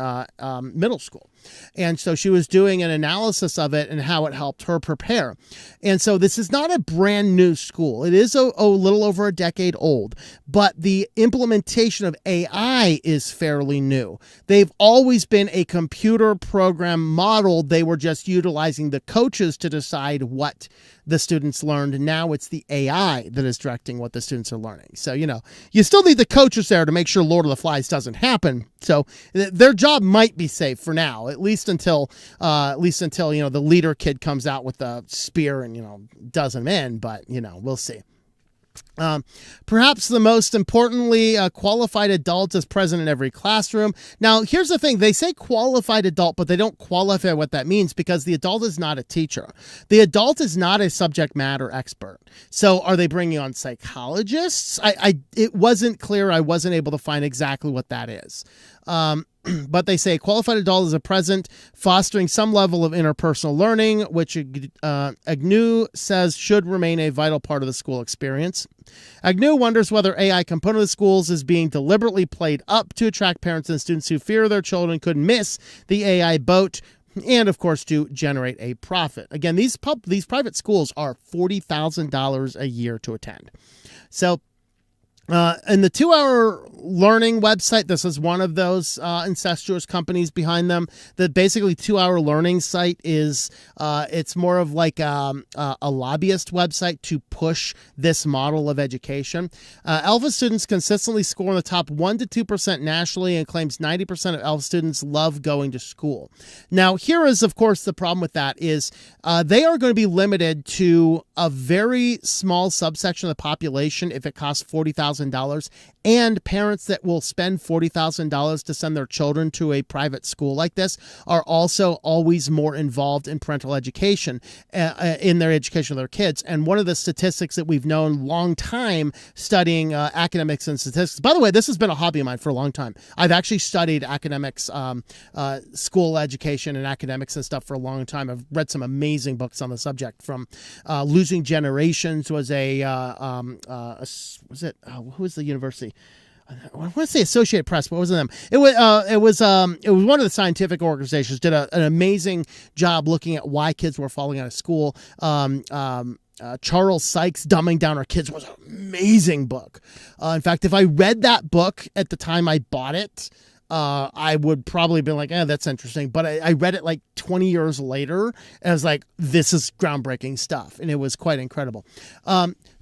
middle school. And so she was doing an analysis of it and how it helped her prepare. And so this is not a brand new school. It is a little over a decade old, but the implementation of AI is fairly new. They've always been a computer program model. They were just utilizing the coaches to decide what the students learned. Now it's the AI that is directing what the students are learning. So, you still need the coaches there to make sure Lord of the Flies doesn't happen. So their job might be safe for now, at least until the leader kid comes out with the spear and, does him in. But, we'll see. Perhaps the most importantly, qualified adult is present in every classroom. Now, here's the thing. They say qualified adult, but they don't qualify what that means because the adult is not a teacher. The adult is not a subject matter expert. So are they bringing on psychologists? It wasn't clear. I wasn't able to find exactly what that is. but they say a qualified adult is a present, fostering some level of interpersonal learning, which Agnew says should remain a vital part of the school experience. Agnew wonders whether AI component of the schools is being deliberately played up to attract parents and students who fear their children could miss the AI boat, and, of course, to generate a profit. Again, these private schools are $40,000 a year to attend. So, in the 2-Hour Learning website, this is one of those incestuous companies behind them. The basically 2-Hour Learning site is it's more of like a lobbyist website to push this model of education. Alpha students consistently score in the top 1 to 2% nationally, and claims 90% of Alpha students love going to school. Now, here is, of course, the problem with that is they are going to be limited to a very small subsection of the population if it costs $40,000, and parents that will spend $40,000 to send their children to a private school like this are also always more involved in parental education, in their education of their kids. And one of the statistics that we've known long time studying academics and statistics, by the way, this has been a hobby of mine for a long time. I've actually studied academics, school education and academics and stuff for a long time. I've read some amazing books on the subject, from Losing Generations was who was the university? I want to say Associated Press, but it wasn't them. It was one of the scientific organizations did an amazing job looking at why kids were falling out of school. Charles Sykes' Dumbing Down Our Kids was an amazing book. In fact, if I read that book at the time I bought it, I would probably be like, that's interesting. But I read it like 20 years later, and I was like, this is groundbreaking stuff. And it was quite incredible.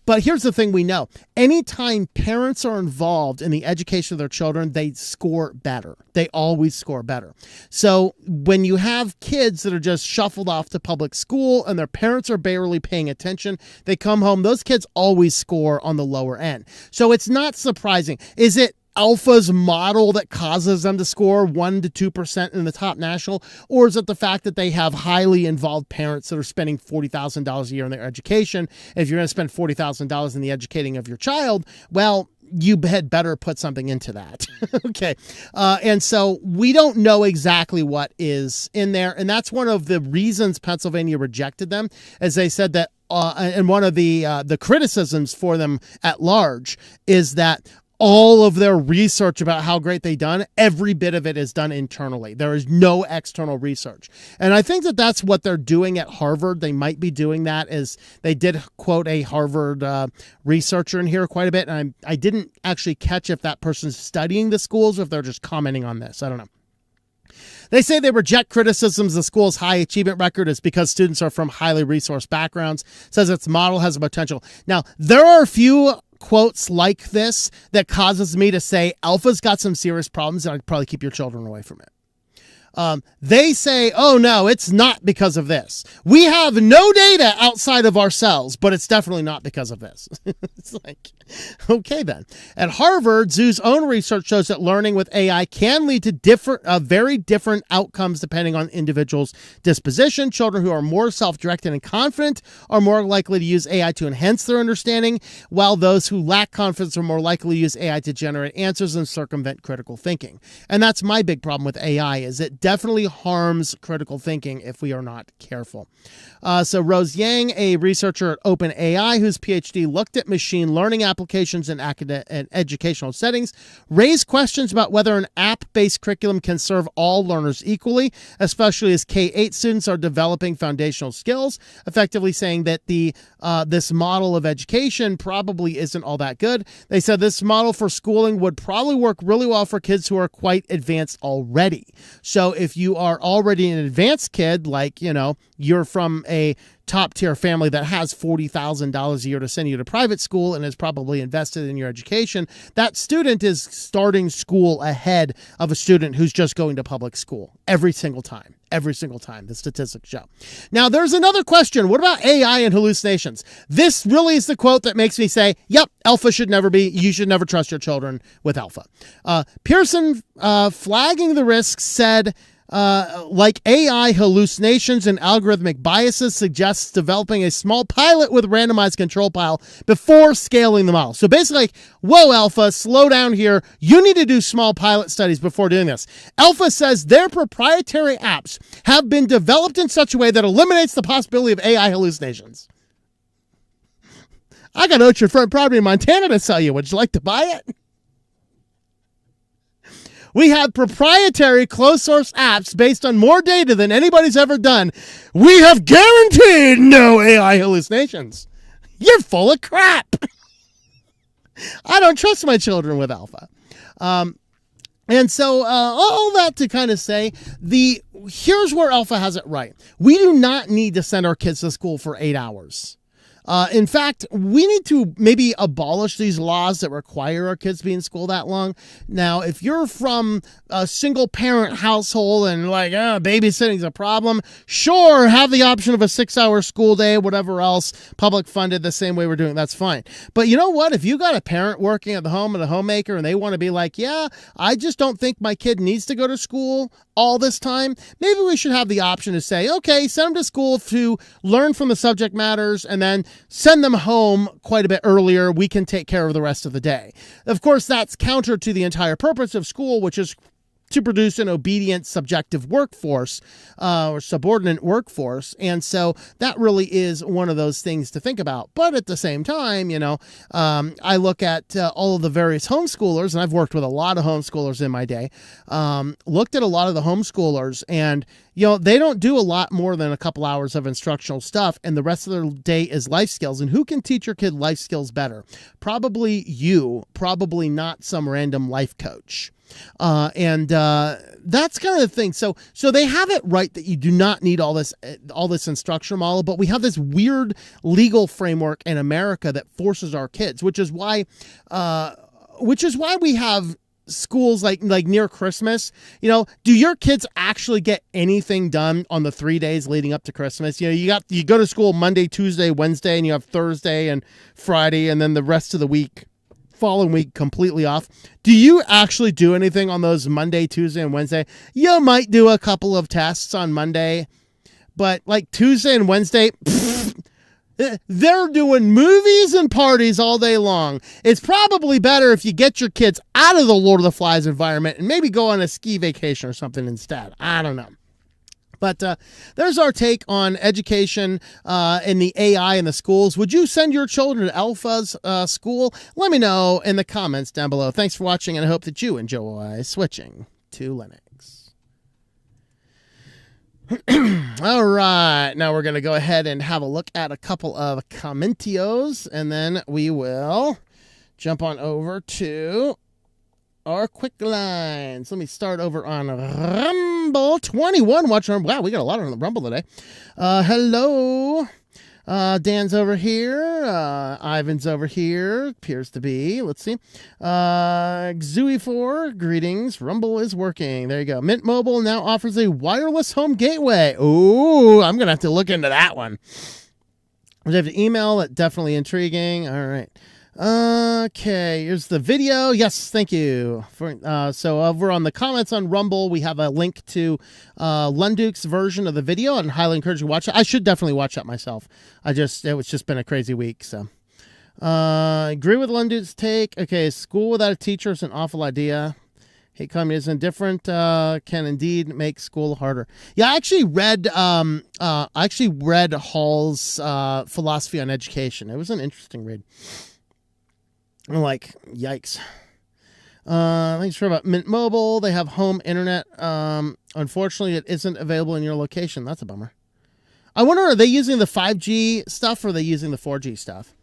But here's the thing we know. Anytime parents are involved in the education of their children, they score better. They always score better. So when you have kids that are just shuffled off to public school and their parents are barely paying attention, they come home, those kids always score on the lower end. So it's not surprising. Is it Alpha's model that causes them to score 1 to 2% in the top national? Or is it the fact that they have highly involved parents that are spending $40,000 a year in their education? If you're going to spend $40,000 in the educating of your child, well, you had better put something into that. Okay. And so we don't know exactly what is in there. And that's one of the reasons Pennsylvania rejected them, as they said that, and one of the criticisms for them at large is that all of their research about how great they've done, every bit of it is done internally. There is no external research. And I think that that's what they're doing at Harvard. They might be doing that, as they did quote a Harvard researcher in here quite a bit. And I didn't actually catch if that person's studying the schools or if they're just commenting on this. I don't know. They say they reject criticisms the school's high achievement record is because students are from highly resourced backgrounds. Says its model has a potential. Now, there are a few quotes like this that causes me to say Alpha's got some serious problems, and I'd probably keep your children away from it. They say, oh no, it's not because of this. We have no data outside of ourselves, but it's definitely not because of this. It's like, okay then. At Harvard, Zhu's own research shows that learning with AI can lead to very different outcomes depending on individuals' disposition. Children who are more self-directed and confident are more likely to use AI to enhance their understanding, while those who lack confidence are more likely to use AI to generate answers and circumvent critical thinking. And that's my big problem with AI, is it definitely harms critical thinking if we are not careful. So Rose Yang, a researcher at OpenAI, whose PhD looked at machine learning applications in educational settings, raised questions about whether an app-based curriculum can serve all learners equally, especially as K-8 students are developing foundational skills, effectively saying that this model of education probably isn't all that good. They said this model for schooling would probably work really well for kids who are quite advanced already. So if you are already an advanced kid, like, you're from a top tier family that has $40,000 a year to send you to private school and is probably invested in your education, that student is starting school ahead of a student who's just going to public school every single time. Every single time, the statistics show. Now, there's another question. What about AI and hallucinations? This really is the quote that makes me say, yep, Alpha should never be. You should never trust your children with Alpha. Pearson, flagging the risks, said like AI hallucinations and algorithmic biases, suggests developing a small pilot with randomized control pile before scaling the model. So basically, like, whoa, Alpha, slow down here. You need to do small pilot studies before doing this. Alpha says their proprietary apps have been developed in such a way that eliminates the possibility of AI hallucinations. I got oceanfront property in Montana to sell you. Would you like to buy it? We have proprietary closed-source apps based on more data than anybody's ever done. We have guaranteed no AI hallucinations. You're full of crap. I don't trust my children with Alpha. And so all that to kind of say, here's where Alpha has it right. We do not need to send our kids to school for 8 hours. In fact, we need to maybe abolish these laws that require our kids to be in school that long. Now, if you're from a single parent household and like, babysitting's a problem, sure, have the option of a 6-hour school day, whatever else, public funded the same way we're doing, that's fine. But you know what? If you got a parent working at the home and a homemaker and they want to be like, yeah, I just don't think my kid needs to go to school all this time, maybe we should have the option to say, okay, send them to school to learn from the subject matters and then send them home quite a bit earlier. We can take care of the rest of the day. Of course, that's counter to the entire purpose of school, which is to produce an obedient subjective workforce or subordinate workforce. And so that really is one of those things to think about. But at the same time, I look at all of the various homeschoolers, and I've worked with a lot of homeschoolers in my day, looked at a lot of the homeschoolers, and they don't do a lot more than a couple hours of instructional stuff, and the rest of their day is life skills. And who can teach your kid life skills better? Probably you, probably not some random life coach. And that's kind of the thing. So they have it right that you do not need all this instructional model, but we have this weird legal framework in America that forces our kids, which is why we have schools like near Christmas. Do your kids actually get anything done on the 3 days leading up to Christmas? You go to school Monday, Tuesday, Wednesday, and you have Thursday and Friday, and then the rest of the week, following week, completely off. Do you actually do anything on those Monday, Tuesday, and Wednesday? You might do a couple of tests on Monday, but like Tuesday and Wednesday, they're doing movies and parties all day long. It's probably better if you get your kids out of the Lord of the Flies environment and maybe go on a ski vacation or something instead. I don't know. But there's our take on education and the AI in the schools. Would you send your children to Alpha's school? Let me know in the comments down below. Thanks for watching, and I hope that you enjoy switching to Linux. All right, now we're going to go ahead and have a look at a couple of commentios, and then we will jump on over to our QuickLines. Let me start over on Rumble. 21 watching. Wow, we got a lot on the Rumble today. Hello. Dan's over here. Ivan's over here. Appears to be. Let's see. Xui4, greetings. Rumble is working. There you go. Mint Mobile now offers a wireless home gateway. Ooh, I'm going to have to look into that one. We have an email. That's definitely intriguing. All right. Okay, here's the video. Yes, thank you. So over on the comments on Rumble, we have a link to Lunduke's version of the video, and highly encourage you to watch it. I should definitely watch that myself. It's just been a crazy week, so. Agree with Lunduke's take. Okay, school without a teacher is an awful idea. Hate communism. Different can indeed make school harder. Yeah, I actually read Hall's philosophy on education. It was an interesting read. I'm like, yikes. Thanks for about Mint Mobile. They have home internet. Unfortunately, it isn't available in your location. That's a bummer. I wonder, are they using the 5G stuff or are they using the 4G stuff?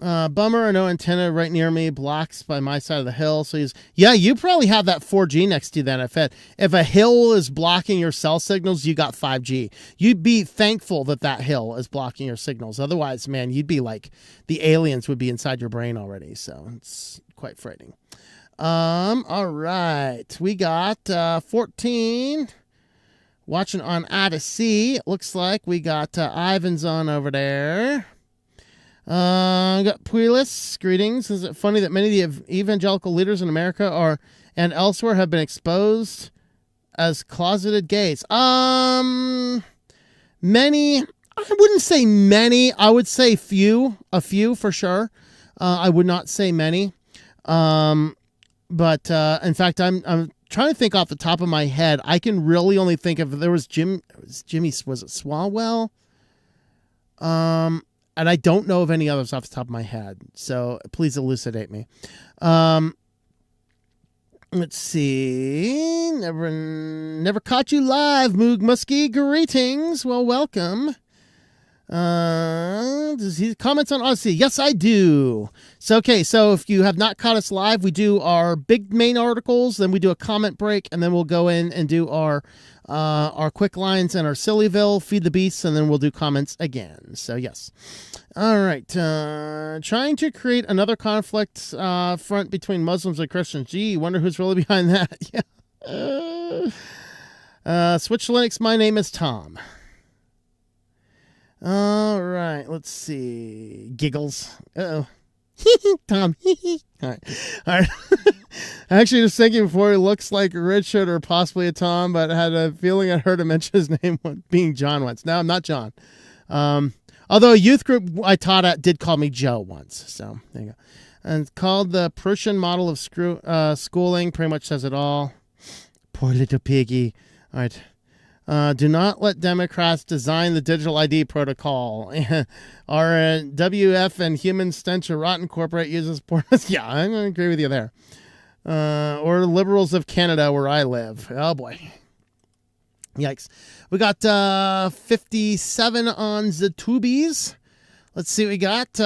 Bummer, no antenna right near me, blocks by my side of the hill. So yeah, you probably have that 4G next to you then. If a hill is blocking your cell signals, you got 5G. You'd be thankful that hill is blocking your signals. Otherwise, man, you'd be like, the aliens would be inside your brain already. So it's quite frightening. All right. We got 14 watching on Odyssey. It looks like we got Ivan's on over there. Got Puilis, greetings. Is it funny that many of the evangelical leaders in America and elsewhere have been exposed as closeted gays? Many. I wouldn't say many. I would say few. A few for sure. I would not say many. But in fact, I'm trying to think off the top of my head. I can really only think of, there was Jimmy, was it Swalwell? And I don't know of any others off the top of my head. So please elucidate me. Let's see. Never caught you live, Moog Muskie. Greetings. Well, welcome. Does he comments on Odyssey? Yes, I do. So, okay. So if you have not caught us live, we do our big main articles, then we do a comment break, and then we'll go in and do our QuickLines and our SillyVille, Feed the Beasts, and then we'll do comments again. So, yes. All right. Trying to create another conflict front between Muslims and Christians. Gee, wonder who's really behind that. Yeah. Switch Linux, my name is Tom. All right, let's see. Giggles. Uh-oh. Tom. All right. Actually, just thinking before, he looks like Richard or possibly a Tom, but I had a feeling I heard him mention his name being John once. No, I'm not John. Although a youth group I taught at did call me Joe once. So there you go. And it's called the Prussian model of schooling. Pretty much says it all. Poor little piggy. All right. Do not let Democrats design the digital ID protocol. Our WF and human stench of rotten corporate uses yeah, I'm going to agree with you there. Or liberals of Canada where I live. Oh boy. Yikes. We got 57 on the tubies. Let's see what we got.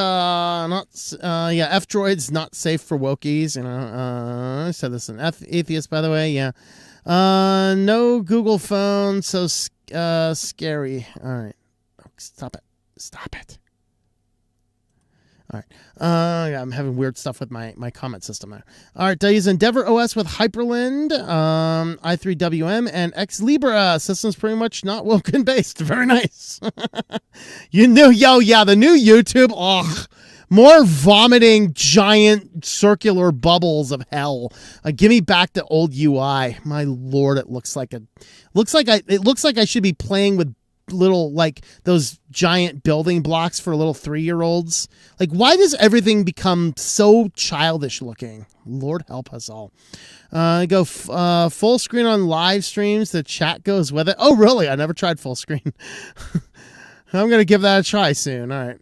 F-Droid's not safe for wokies. You know, I said this in Atheist, by the way. Yeah. No Google phone, so scary. All right. Stop it. All right. Yeah, I'm having weird stuff with my comment system there. All right. I use Endeavor OS with Hyperland, i3WM, and X Libra. System's pretty much not Woken based. Very nice. The new YouTube. Ugh. More vomiting giant circular bubbles of hell. Give me back the old UI. My Lord, it looks like I should be playing with little, like, those giant building blocks for little 3-year-olds. Like, why does everything become so childish looking? Lord help us all. Go full screen on live streams. The chat goes with it. Oh, really? I never tried full screen. I'm going to give that a try soon. All right.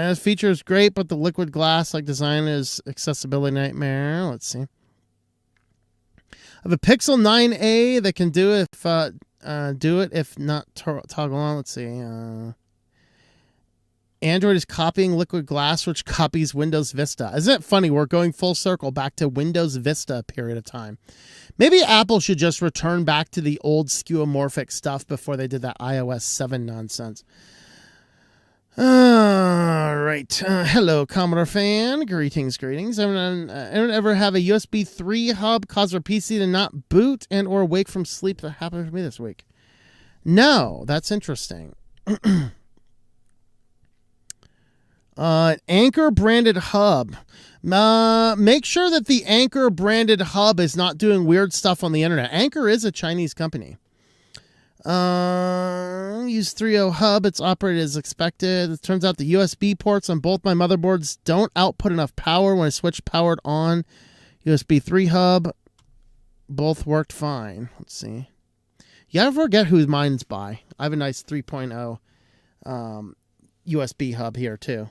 This feature is great, but the liquid glass-like design is accessibility nightmare. Let's see. I have a Pixel 9a that can do it if not toggle on. Let's see. Android is copying liquid glass, which copies Windows Vista. Isn't it funny? We're going full circle back to Windows Vista period of time. Maybe Apple should just return back to the old skeuomorphic stuff before they did that iOS 7 nonsense. All right. Hello, Commodore fan. Greetings. Anyone ever have a USB 3 hub cause their PC to not boot and or wake from sleep? That happened to me this week. No, that's interesting. Anchor branded hub. Make sure that the Anchor branded hub is not doing weird stuff on the internet. Anchor is a Chinese company. Use 3.0 hub. It's operated as expected. It turns out the USB ports on both my motherboards don't output enough power when I switch powered on. USB 3 hub. Both worked fine. Let's see. You gotta forget who mine's by. I have a nice 3.0 USB hub here too.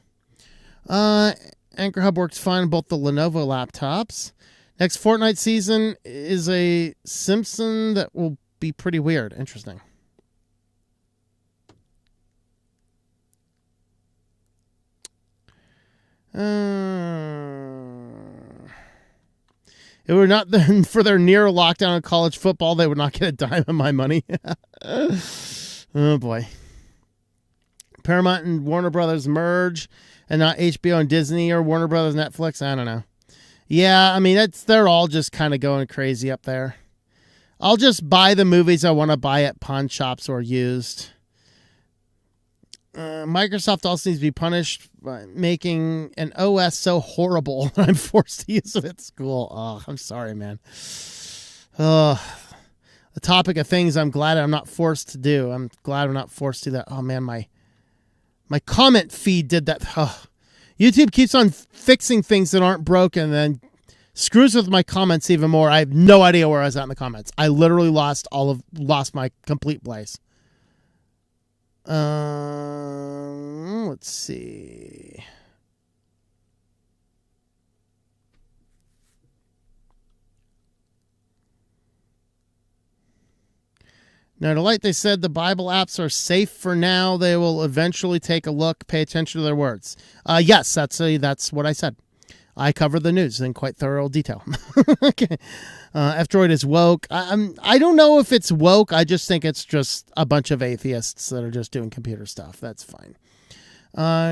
Anchor hub works fine on both the Lenovo laptops. Next Fortnite season is a Simpson that will be pretty weird. Interesting. It were not for their near lockdown of college football, they would not get a dime of my money. Oh boy. Paramount and Warner Brothers merge, and not HBO and Disney or Warner Brothers Netflix. I don't know. Yeah, I mean they're all just kind of going crazy up there. I'll just buy the movies I want to buy at pawn shops or used. Microsoft also needs to be punished by making an OS so horrible that I'm forced to use it at school. Oh, I'm sorry, man. the topic of things I'm glad I'm not forced to do. I'm glad I'm not forced to do that. Oh, man, my comment feed did that. Oh. YouTube keeps on fixing things that aren't broken and then screws with my comments even more. I have no idea where I was at in the comments. I literally lost my complete place. Let's see. Now, to light, they said the Bible apps are safe for now. They will eventually take a look, pay attention to their words. Yes, that's what I said. I covered the news in quite thorough detail. Okay. F-Droid is woke. I don't know if it's woke. I just think it's just a bunch of atheists that are just doing computer stuff. That's fine.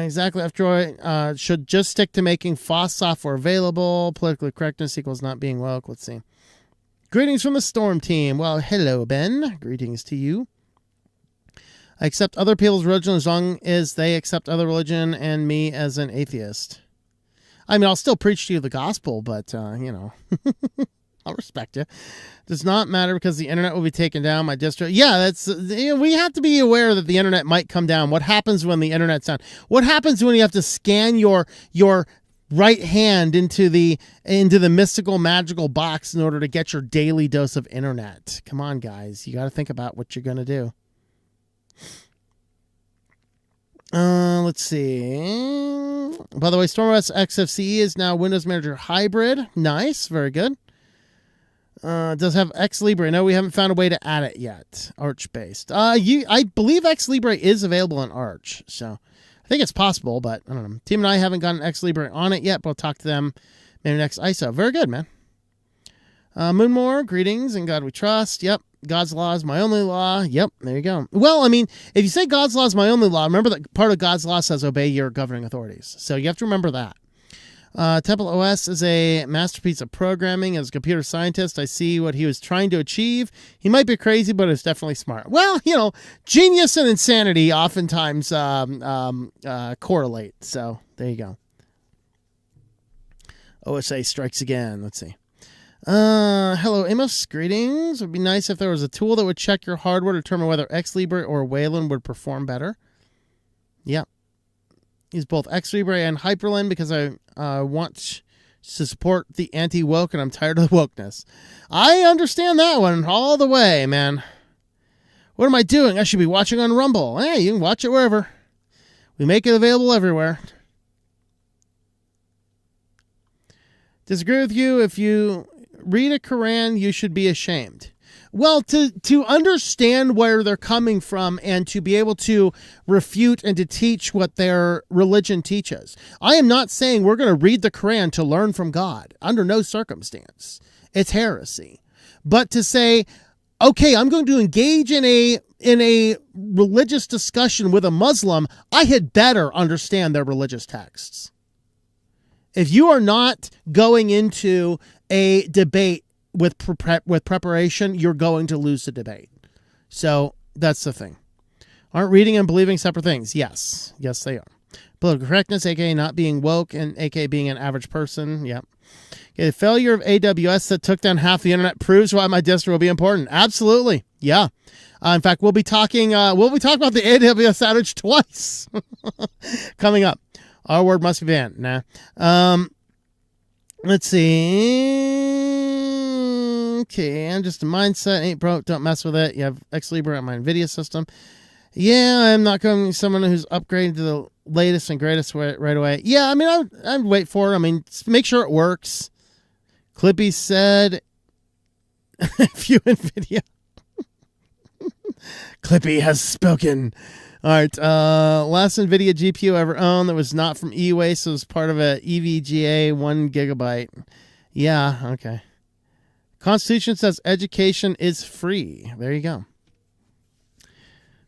Exactly. F-Droid should just stick to making FOSS software available. Politically correctness equals not being woke. Let's see. Greetings from the Storm Team. Well, hello, Ben. Greetings to you. I accept other people's religion as long as they accept other religion and me as an atheist. I mean, I'll still preach to you the gospel, but, you know, I'll respect you. Does not matter because the internet will be taken down. My distro. Yeah, that's, you know, we have to be aware that the internet might come down. What happens when the internet's down? What happens when you have to scan your right hand into the mystical magical box in order to get your daily dose of internet? Come on, guys. You got to think about what you're going to do. Let's see. By the way, StormOS XFCE is now Windows Manager Hybrid. Nice. Very good. It does have X Libre. No, we haven't found a way to add it yet. Arch-based. I believe X Libre is available on Arch, so I think it's possible, but I don't know. Team and I haven't gotten X Libre on it yet, but we'll talk to them maybe next ISO. Very good, man. Moonmore, greetings, in God we trust. Yep. God's law is my only law. Yep, there you go. Well, I mean, if you say God's law is my only law, remember that part of God's law says obey your governing authorities. So you have to remember that. Temple OS is a masterpiece of programming. As a computer scientist, I see what he was trying to achieve. He might be crazy, but it's definitely smart. Well, you know, genius and insanity oftentimes correlate. So there you go. OSA strikes again. Let's see. Hello, Amos. Greetings. It would be nice if there was a tool that would check your hardware to determine whether X Libre or Wayland would perform better. Yeah. Use both X Libre and Hyperland because I want to support the anti-woke and I'm tired of the wokeness. I understand that one all the way, man. What am I doing? I should be watching on Rumble. Hey, you can watch it wherever. We make it available everywhere. Disagree with you. If you read a Quran, you should be ashamed. Well, to understand where they're coming from and to be able to refute and to teach what their religion teaches. I am not saying we're going to read the Quran to learn from God. Under no circumstance. It's heresy. But to say, okay, I'm going to engage in a religious discussion with a Muslim, I had better understand their religious texts. If you are not going into a debate with preparation, you're going to lose the debate. So that's the thing. Aren't reading and believing separate things? Yes. Yes, they are. Political correctness, aka not being woke, and aka being an average person. Yep. Okay, the failure of AWS that took down half the internet proves why my distro will be important. Absolutely. Yeah. In fact, we'll be talking about the AWS outage twice coming up. Our word must be banned. Nah. Let's see. Okay, and just a mindset. Ain't broke. Don't mess with it. You have X Libre on my NVIDIA system. Yeah, I'm not going to be someone who's upgraded to the latest and greatest right away. Yeah, I mean, I'd wait for it. I mean, make sure it works. Clippy said, if you NVIDIA. Clippy has spoken. All right, last NVIDIA GPU I ever owned that was not from e-waste, so it was part of a EVGA 1 gigabyte. Yeah, okay. Constitution says education is free. There you go.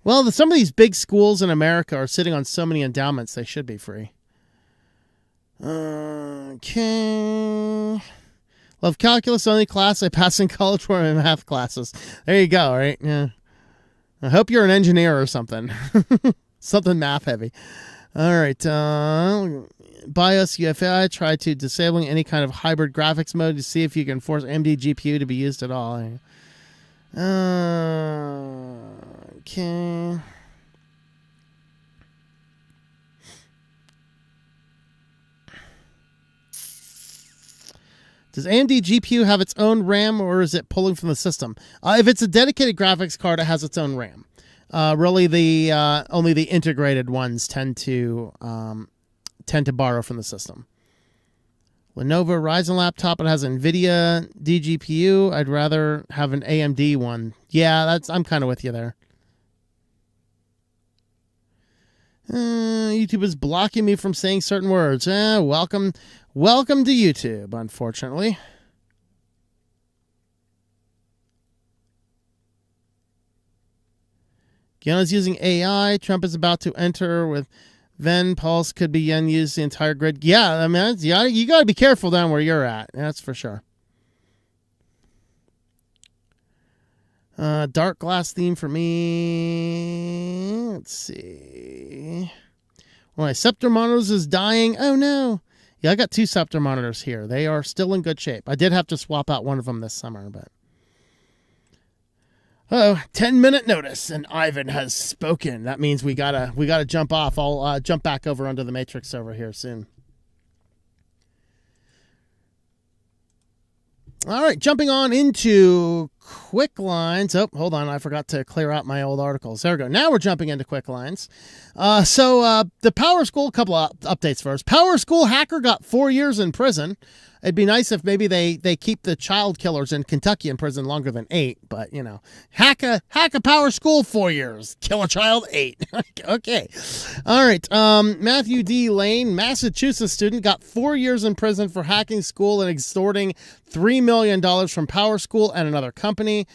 Well, some of these big schools in America are sitting on so many endowments, they should be free. Okay. Love calculus, only class I pass in college were my math classes. There you go, right? Yeah. I hope you're an engineer or something. Something math heavy. All right. BIOS UEFI. Try to disabling any kind of hybrid graphics mode to see if you can force AMD GPU to be used at all. Okay. Does AMD GPU have its own RAM, or is it pulling from the system? If it's a dedicated graphics card, it has its own RAM. Really, only the integrated ones tend to borrow from the system. Lenovo Ryzen laptop, it has NVIDIA DGPU. I'd rather have an AMD one. Yeah, I'm kind of with you there. YouTube is blocking me from saying certain words. Welcome to YouTube, unfortunately. Guyana's using AI. Trump is about to enter with Ven. Pulse could be yen used the entire grid. Yeah, I mean, you got to be careful down where you're at. That's for sure. Dark glass theme for me. Let's see. Well, my Scepter monitors is dying. Oh, no. Yeah, I got 2 Scepter monitors here. They are still in good shape. I did have to swap out one of them this summer, but... 10-minute notice, and Ivan has spoken. That means we gotta jump off. I'll jump back over onto the Matrix server here soon. All right, jumping on into QuickLines. Oh, hold on. I forgot to clear out my old articles. There we go. Now we're jumping into QuickLines. So the Power School, a couple of updates first. Power School hacker got 4 years in prison. It'd be nice if maybe they keep the child killers in Kentucky in prison longer than 8. But, you know, hack a Power School 4 years. Kill a child 8. Okay. All right. Matthew D. Lane, Massachusetts student, got 4 years in prison for hacking school and extorting $3 million from Power School and another company.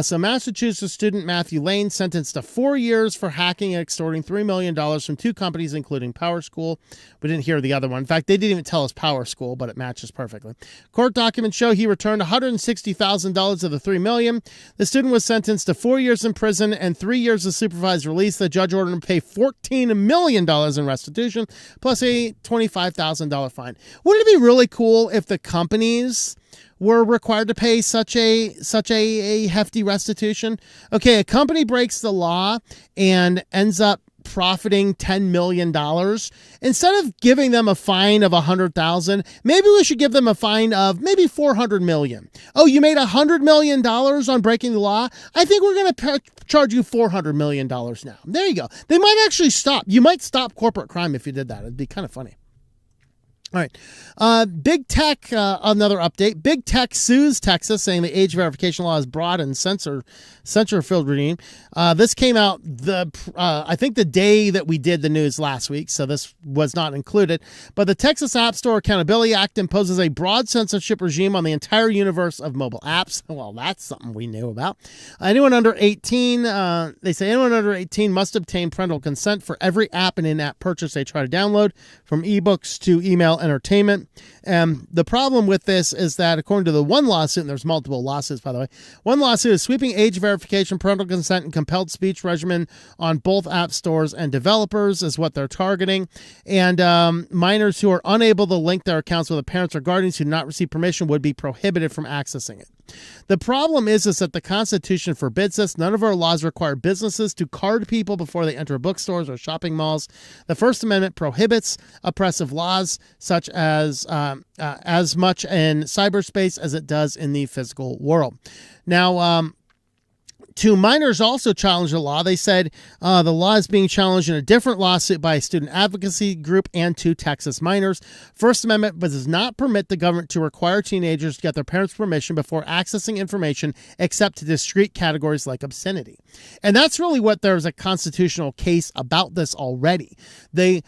So Massachusetts student Matthew Lane sentenced to 4 years for hacking and extorting $3 million from 2 companies, including Power School. We didn't hear the other one. In fact, they didn't even tell us Power School, but it matches perfectly. Court documents show he returned $160,000 of the $3 million. The student was sentenced to 4 years in prison and 3 years of supervised release. The judge ordered him to pay $14 million in restitution, plus a $25,000 fine. Wouldn't it be really cool if the companies were required to pay such a hefty restitution? Okay, a company breaks the law and ends up profiting $10 million. Instead of giving them a fine of $100,000, maybe we should give them a fine of maybe $400 million. Oh, you made $100 million on breaking the law? I think we're going to charge you $400 million now. There you go. They might actually stop. You might stop corporate crime if you did that. It'd be kind of funny. All right. Big Tech, another update. Big Tech sues Texas, saying the age verification law is broad and censor-filled regime. This came out I think the day that we did the news last week, so this was not included. But the Texas App Store Accountability Act imposes a broad censorship regime on the entire universe of mobile apps. Well, that's something we knew about. Anyone under 18, they say anyone under 18 must obtain parental consent for every app and in-app purchase they try to download, from ebooks to email entertainment. And the problem with this is that, according to the one lawsuit, and there's multiple lawsuits, by the way, one lawsuit is sweeping age verification, parental consent, and compelled speech regimen on both app stores and developers is what they're targeting. And minors who are unable to link their accounts with their parents or guardians who do not receive permission would be prohibited from accessing it. The problem is that the Constitution forbids this. None of our laws require businesses to card people before they enter bookstores or shopping malls. The First Amendment prohibits oppressive laws such as much in cyberspace as it does in the physical world. Now, two minors also challenged the law. They said the law is being challenged in a different lawsuit by a student advocacy group and 2 Texas minors. First Amendment does not permit the government to require teenagers to get their parents' permission before accessing information except to discrete categories like obscenity. And that's really what there's a constitutional case about this already. The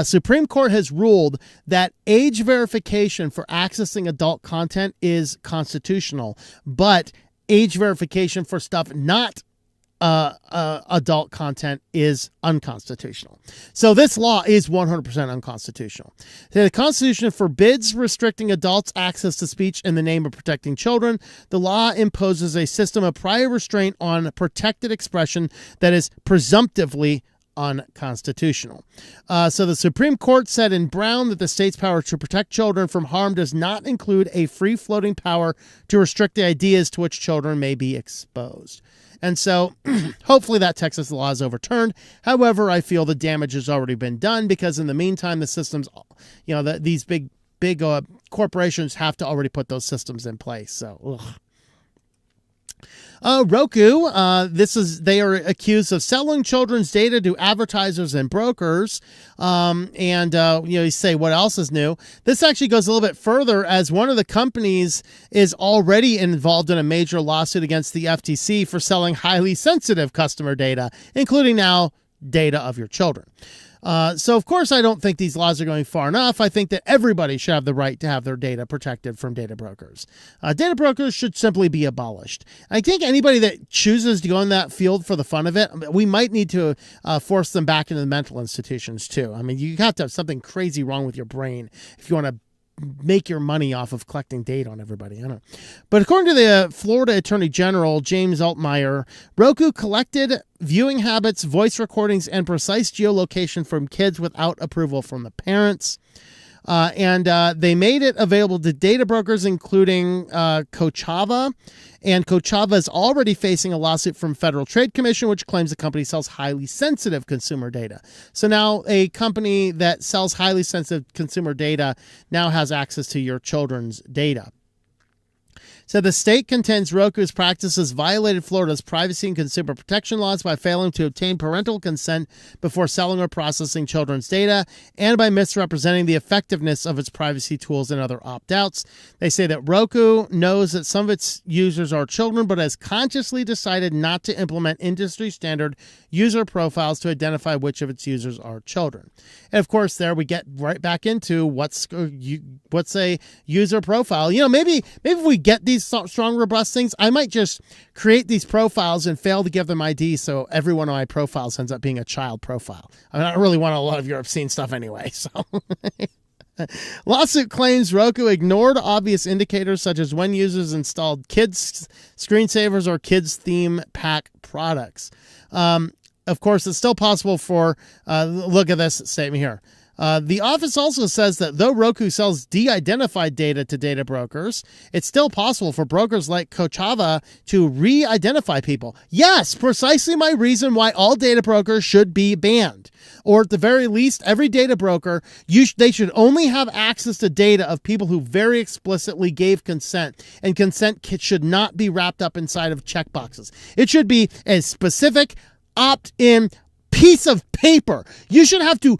Supreme Court has ruled that age verification for accessing adult content is constitutional, but age verification for stuff not adult content is unconstitutional. So this law is 100% unconstitutional. The Constitution forbids restricting adults' access to speech in the name of protecting children. The law imposes a system of prior restraint on protected expression that is presumptively unconstitutional. So the Supreme Court said in Brown that the state's power to protect children from harm does not include a free-floating power to restrict the ideas to which children may be exposed. And so hopefully that Texas law is overturned. However, I feel the damage has already been done because in the meantime, the systems, these big corporations have to already put those systems in place. So, Roku, they are accused of selling children's data to advertisers and brokers. You say, what else is new? This actually goes a little bit further as one of the companies is already involved in a major lawsuit against the FTC for selling highly sensitive customer data, including now data of your children. So, of course, I don't think these laws are going far enough. I think that everybody should have the right to have their data protected from data brokers. Data brokers should simply be abolished. I think anybody that chooses to go in that field for the fun of it, we might need to force them back into the mental institutions, too. I mean, you have to have something crazy wrong with your brain if you want to make your money off of collecting data on everybody. I don't know. But according to the Florida Attorney General, James Altmaier, Roku collected viewing habits, voice recordings, and precise geolocation from kids without approval from the parents. They made it available to data brokers, including Kochava. And Kochava is already facing a lawsuit from Federal Trade Commission, which claims the company sells highly sensitive consumer data. So now a company that sells highly sensitive consumer data now has access to your children's data. So the state contends Roku's practices violated Florida's privacy and consumer protection laws by failing to obtain parental consent before selling or processing children's data and by misrepresenting the effectiveness of its privacy tools and other opt-outs. They say that Roku knows that some of its users are children, but has consciously decided not to implement industry standard user profiles to identify which of its users are children. And of course, there we get right back into what's a user profile. Maybe if we get these strong, robust things, I might just create these profiles and fail to give them ID, so every one of my profiles ends up being a child profile. I don't really want a lot of your obscene stuff anyway, so... Lawsuit claims Roku ignored obvious indicators such as when users installed kids screensavers or kids theme pack products. Of course, it's still possible for, look at this statement here. The office also says that though Roku sells de-identified data to data brokers, it's still possible for brokers like Kochava to re-identify people. Yes, precisely my reason why all data brokers should be banned. Or at the very least, every data broker, they should only have access to data of people who very explicitly gave consent. And consent should not be wrapped up inside of checkboxes. It should be a specific opt-in piece of paper. You should have to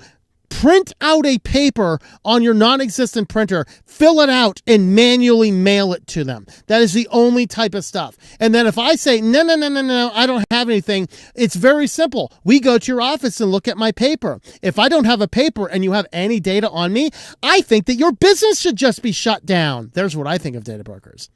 print out a paper on your non-existent printer, fill it out, and manually mail it to them. That is the only type of stuff. And then if I say, no, I don't have anything, it's very simple. We go to your office and look at my paper. If I don't have a paper and you have any data on me, I think that your business should just be shut down. There's what I think of data brokers.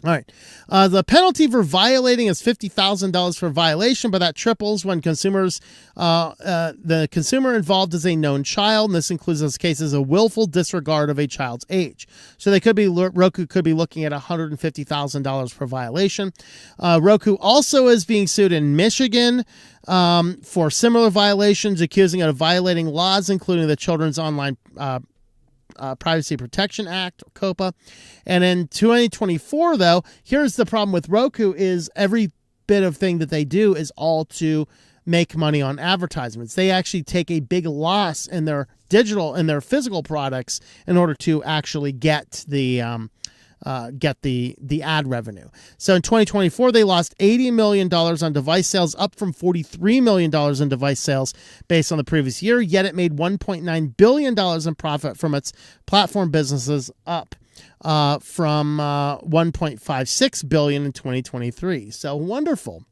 All right. The penalty for violating is $50,000 for violation, but that triples when the consumer involved is a known child, and this includes those cases of willful disregard of a child's age. So Roku could be looking at $150,000 per violation. Roku also is being sued in Michigan for similar violations, accusing it of violating laws, including the Children's Online Privacy Protection Act, or COPA. And in 2024, though, here's the problem with Roku is every bit of thing that they do is all to make money on advertisements. They actually take a big loss in their digital and their physical products in order to actually get the ad revenue. So in 2024, they lost $80 million on device sales, up from $43 million in device sales based on the previous year, yet it made $1.9 billion in profit from its platform businesses, up from $1.56 billion in 2023. So wonderful.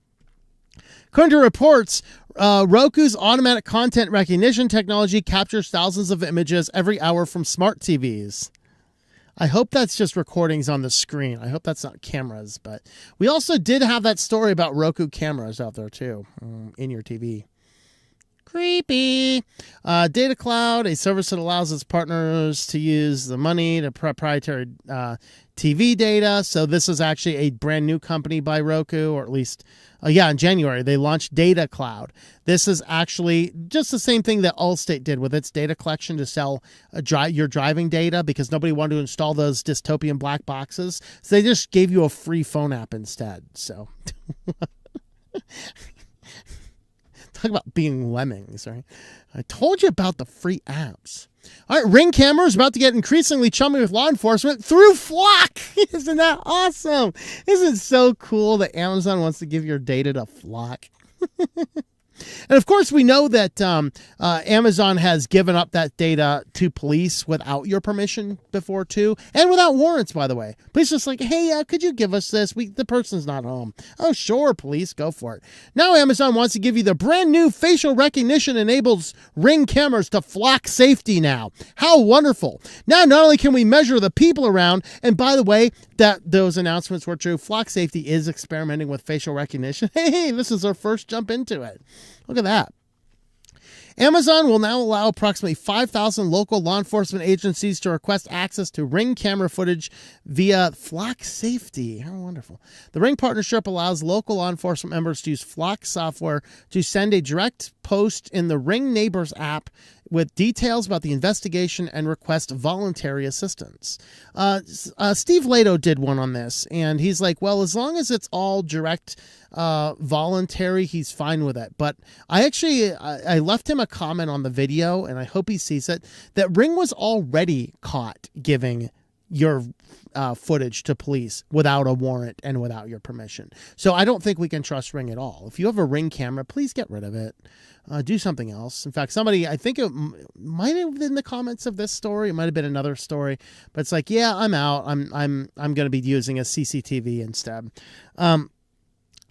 According to reports, Roku's automatic content recognition technology captures thousands of images every hour from smart TVs. I hope that's just recordings on the screen. I hope that's not cameras, but we also did have that story about Roku cameras out there too, in your TV. Creepy. Data Cloud, a service that allows its partners to use the money to proprietary TV data. So this is actually a brand new company by Roku, or at least, in January, they launched Data Cloud. This is actually just the same thing that Allstate did with its data collection to sell your driving data, because nobody wanted to install those dystopian black boxes. So they just gave you a free phone app instead. So talk about being lemmings, right? I told you about the free apps. All right, Ring camera is about to get increasingly chummy with law enforcement through Flock. Isn't that awesome? Isn't it so cool that Amazon wants to give your data to Flock? And of course, we know that Amazon has given up that data to police without your permission before, too, and without warrants, by the way. Police just like, hey, could you give us this? The person's not home. Oh, sure, police, go for it. Now Amazon wants to give you the brand new facial recognition enables Ring cameras to Flock safety now. How wonderful. Now, not only can we measure the people around, and by the way, that those announcements were true, Flock Safety is experimenting with facial recognition. Hey, this is our first jump into it. Look at that. Amazon will now allow approximately 5,000 local law enforcement agencies to request access to Ring camera footage via Flock Safety. How wonderful. The Ring partnership allows local law enforcement members to use Flock software to send a direct post in the Ring Neighbors app with details about the investigation and request voluntary assistance. Steve Lato did one on this, and he's like, well, as long as it's all direct voluntary, he's fine with it. But I left him a comment on the video, and I hope he sees it, that Ring was already caught giving your footage to police without a warrant and without your permission. So I don't think we can trust Ring at all. If you have a Ring camera, please get rid of it. Do something else. In fact, somebody, I think it might have been in the comments of this story. It might have been another story, but it's like, yeah, I'm out. I'm going to be using a CCTV instead.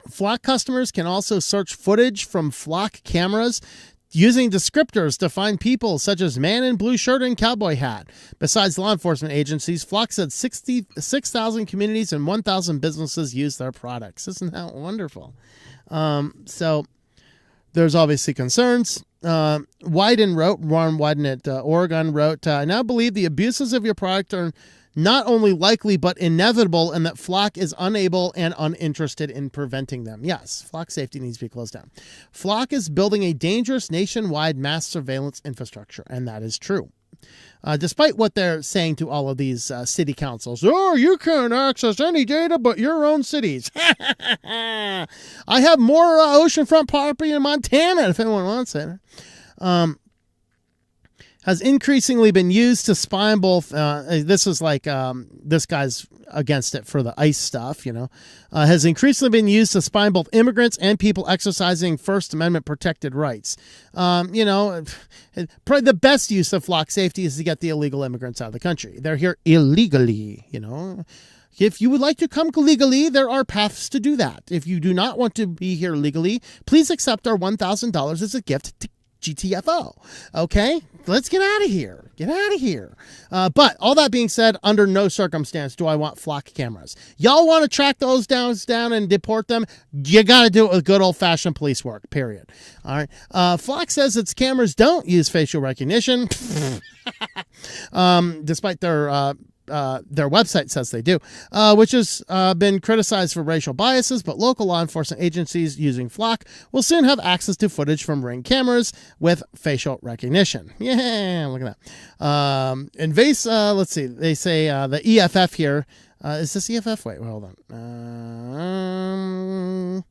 Flock customers can also search footage from Flock cameras using descriptors to find people such as man in blue shirt and cowboy hat. Besides law enforcement agencies, Flock said 66,000 communities and 1,000 businesses use their products. Isn't that wonderful? So there's obviously concerns. Ron Wyden at Oregon wrote, I now believe the abuses of your product are not only likely but inevitable, and that Flock is unable and uninterested in preventing them. Yes, Flock Safety needs to be closed down. Flock is building a dangerous nationwide mass surveillance infrastructure, and that is true. Despite what they're saying to all of these city councils, oh, you can't access any data but your own cities. I have more oceanfront property in Montana if anyone wants it. Has increasingly been used to spy both. This is like this guy's against it for the ICE stuff, has increasingly been used to spy both immigrants and people exercising First Amendment protected rights. Probably the best use of Flock Safety is to get the illegal immigrants out of the country. They're here illegally, If you would like to come legally, there are paths to do that. If you do not want to be here legally, please accept our $1,000 as a gift to GTFO. Okay, let's get out of here. Get out of here. But all that being said, under no circumstance do I want Flock cameras. Y'all want to track those down and deport them? You got to do it with good old-fashioned police work, period. All right. Flock says its cameras don't use facial recognition, despite their website says they do, which has been criticized for racial biases, but local law enforcement agencies using Flock will soon have access to footage from Ring cameras with facial recognition. Yeah, look at that. Let's see, they say the EFF here. Is this EFF? Wait, hold on.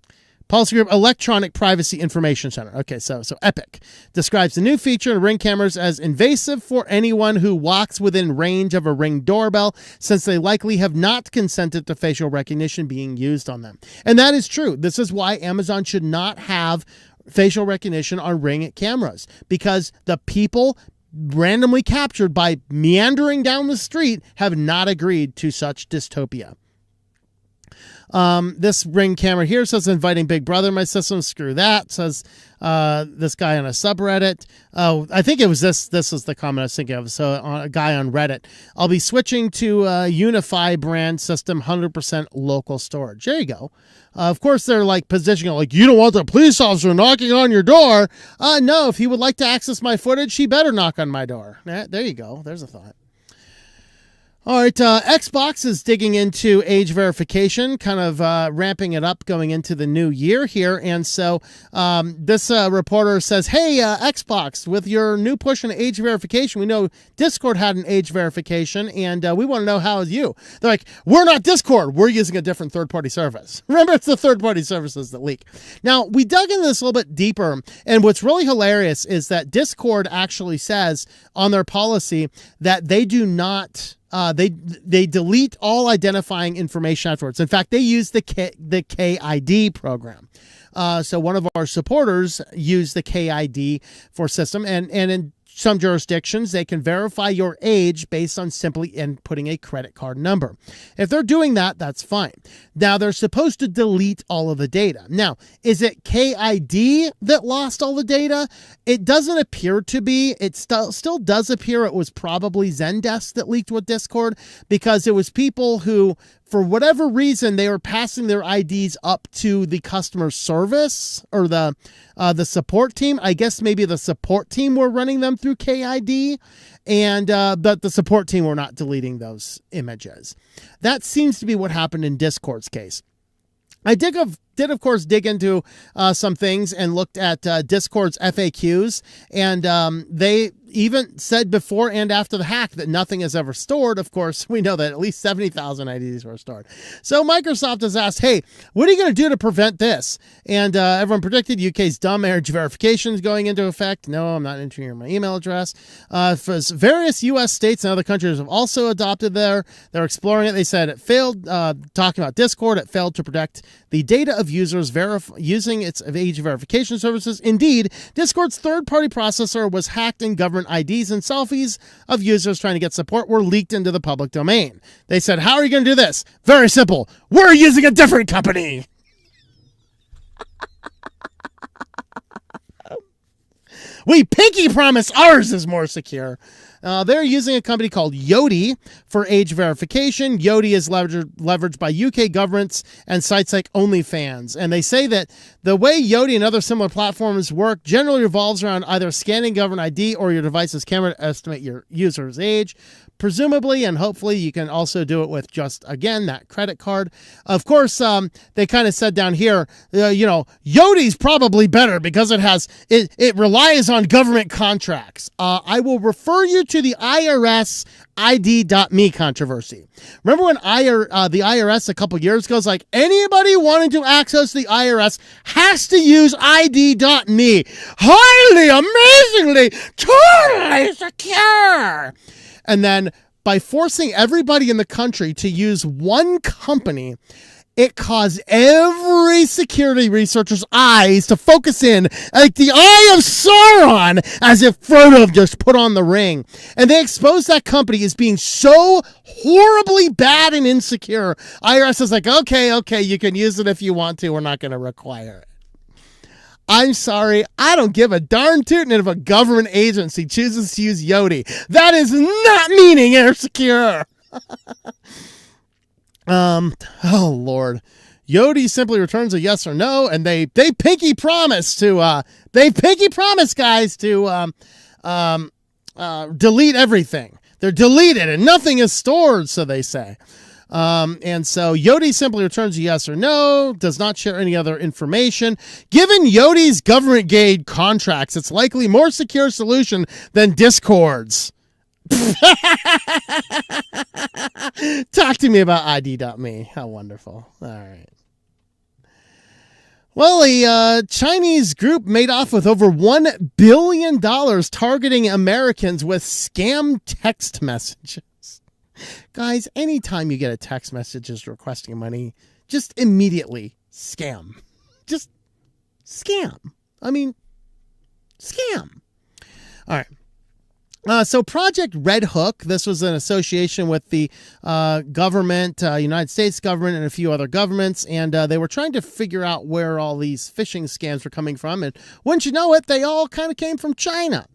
Policy group Electronic Privacy Information Center. Okay, so EPIC describes the new feature in Ring cameras as invasive for anyone who walks within range of a Ring doorbell, since they likely have not consented to facial recognition being used on them. And that is true. This is why Amazon should not have facial recognition on Ring cameras, because the people randomly captured by meandering down the street have not agreed to such dystopia. This Ring camera here says inviting Big Brother in my system. Screw that, says this guy on a subreddit. Oh, I think it was this. This is the comment I was thinking of. So a guy on Reddit. I'll be switching to Unify brand system, 100% local storage. There you go. Of course, they're like positioning like, you don't want the police officer knocking on your door. No, if he would like to access my footage, he better knock on my door. There you go. There's a thought. All right, Xbox is digging into age verification, kind of ramping it up going into the new year here. And so this reporter says, hey, Xbox, with your new push on age verification, we know Discord had an age verification, and we want to know how is you. They're like, we're not Discord. We're using a different third-party service. Remember, it's the third-party services that leak. Now, we dug into this a little bit deeper, and what's really hilarious is that Discord actually says on their policy that they do not... They delete all identifying information afterwards. In fact, they use the KID program. So one of our supporters used the KID for system, and in some jurisdictions, they can verify your age based on simply inputting a credit card number. If they're doing that, that's fine. Now, they're supposed to delete all of the data. Now, is it KID that lost all the data? It doesn't appear to be. It still does appear it was probably Zendesk that leaked with Discord, because it was people who, for whatever reason, they were passing their IDs up to the customer service or the support team. I guess maybe the support team were running them through KID, and but the support team were not deleting those images. That seems to be what happened in Discord's case. I did, of course, dig into some things and looked at Discord's FAQs, and they even said before and after the hack that nothing is ever stored. Of course, we know that at least 70,000 IDs were stored. So Microsoft has asked, hey, what are you going to do to prevent this? And everyone predicted UK's dumb age verification is going into effect. No, I'm not entering my email address. Various U.S. states and other countries have also adopted they're exploring it. They said it failed, talking about Discord, it failed to protect the data of users using its age verification services. Indeed, Discord's third-party processor was hacked, and government IDs and selfies of users trying to get support were leaked into the public domain. They said, how are you going to do this? Very simple. We're using a different company. We pinky promise ours is more secure. They're using a company called Yoti for age verification. Yoti is leveraged by UK governments and sites like OnlyFans. And they say that the way Yoti and other similar platforms work generally revolves around either scanning government ID or your device's camera to estimate your user's age. Presumably, and hopefully, you can also do it with just, again, that credit card. Of course, they kind of said down here, Yoti's probably better because it relies on government contracts. I will refer you to the IRS ID.me controversy. Remember when the IRS a couple years ago was like, anybody wanting to access the IRS has to use ID.me. Highly, amazingly, totally secure. And then by forcing everybody in the country to use one company, it caused every security researcher's eyes to focus in like the eye of Sauron, as if Frodo just put on the ring. And they exposed that company as being so horribly bad and insecure. IRS is like, okay, you can use it if you want to. We're not going to require it. I'm sorry, I don't give a darn tootin' if a government agency chooses to use Yoti. That is not meaning they're secure. Oh Lord. Yoti simply returns a yes or no, and they pinky promise guys to delete everything. They're deleted and nothing is stored, so they say. And so Yoti simply returns a yes or no, does not share any other information. Given Yoti's government grade contracts, it's likely more secure solution than Discord's. Talk to me about ID.me. How wonderful. All right. Well, a Chinese group made off with over $1 billion targeting Americans with scam text messages. Guys, anytime you get a text message just requesting money, just immediately scam. Just scam. I mean, scam. All right. So Project Red Hook, this was an association with the government, United States government, and a few other governments, and they were trying to figure out where all these phishing scams were coming from, and wouldn't you know it, they all kind of came from China.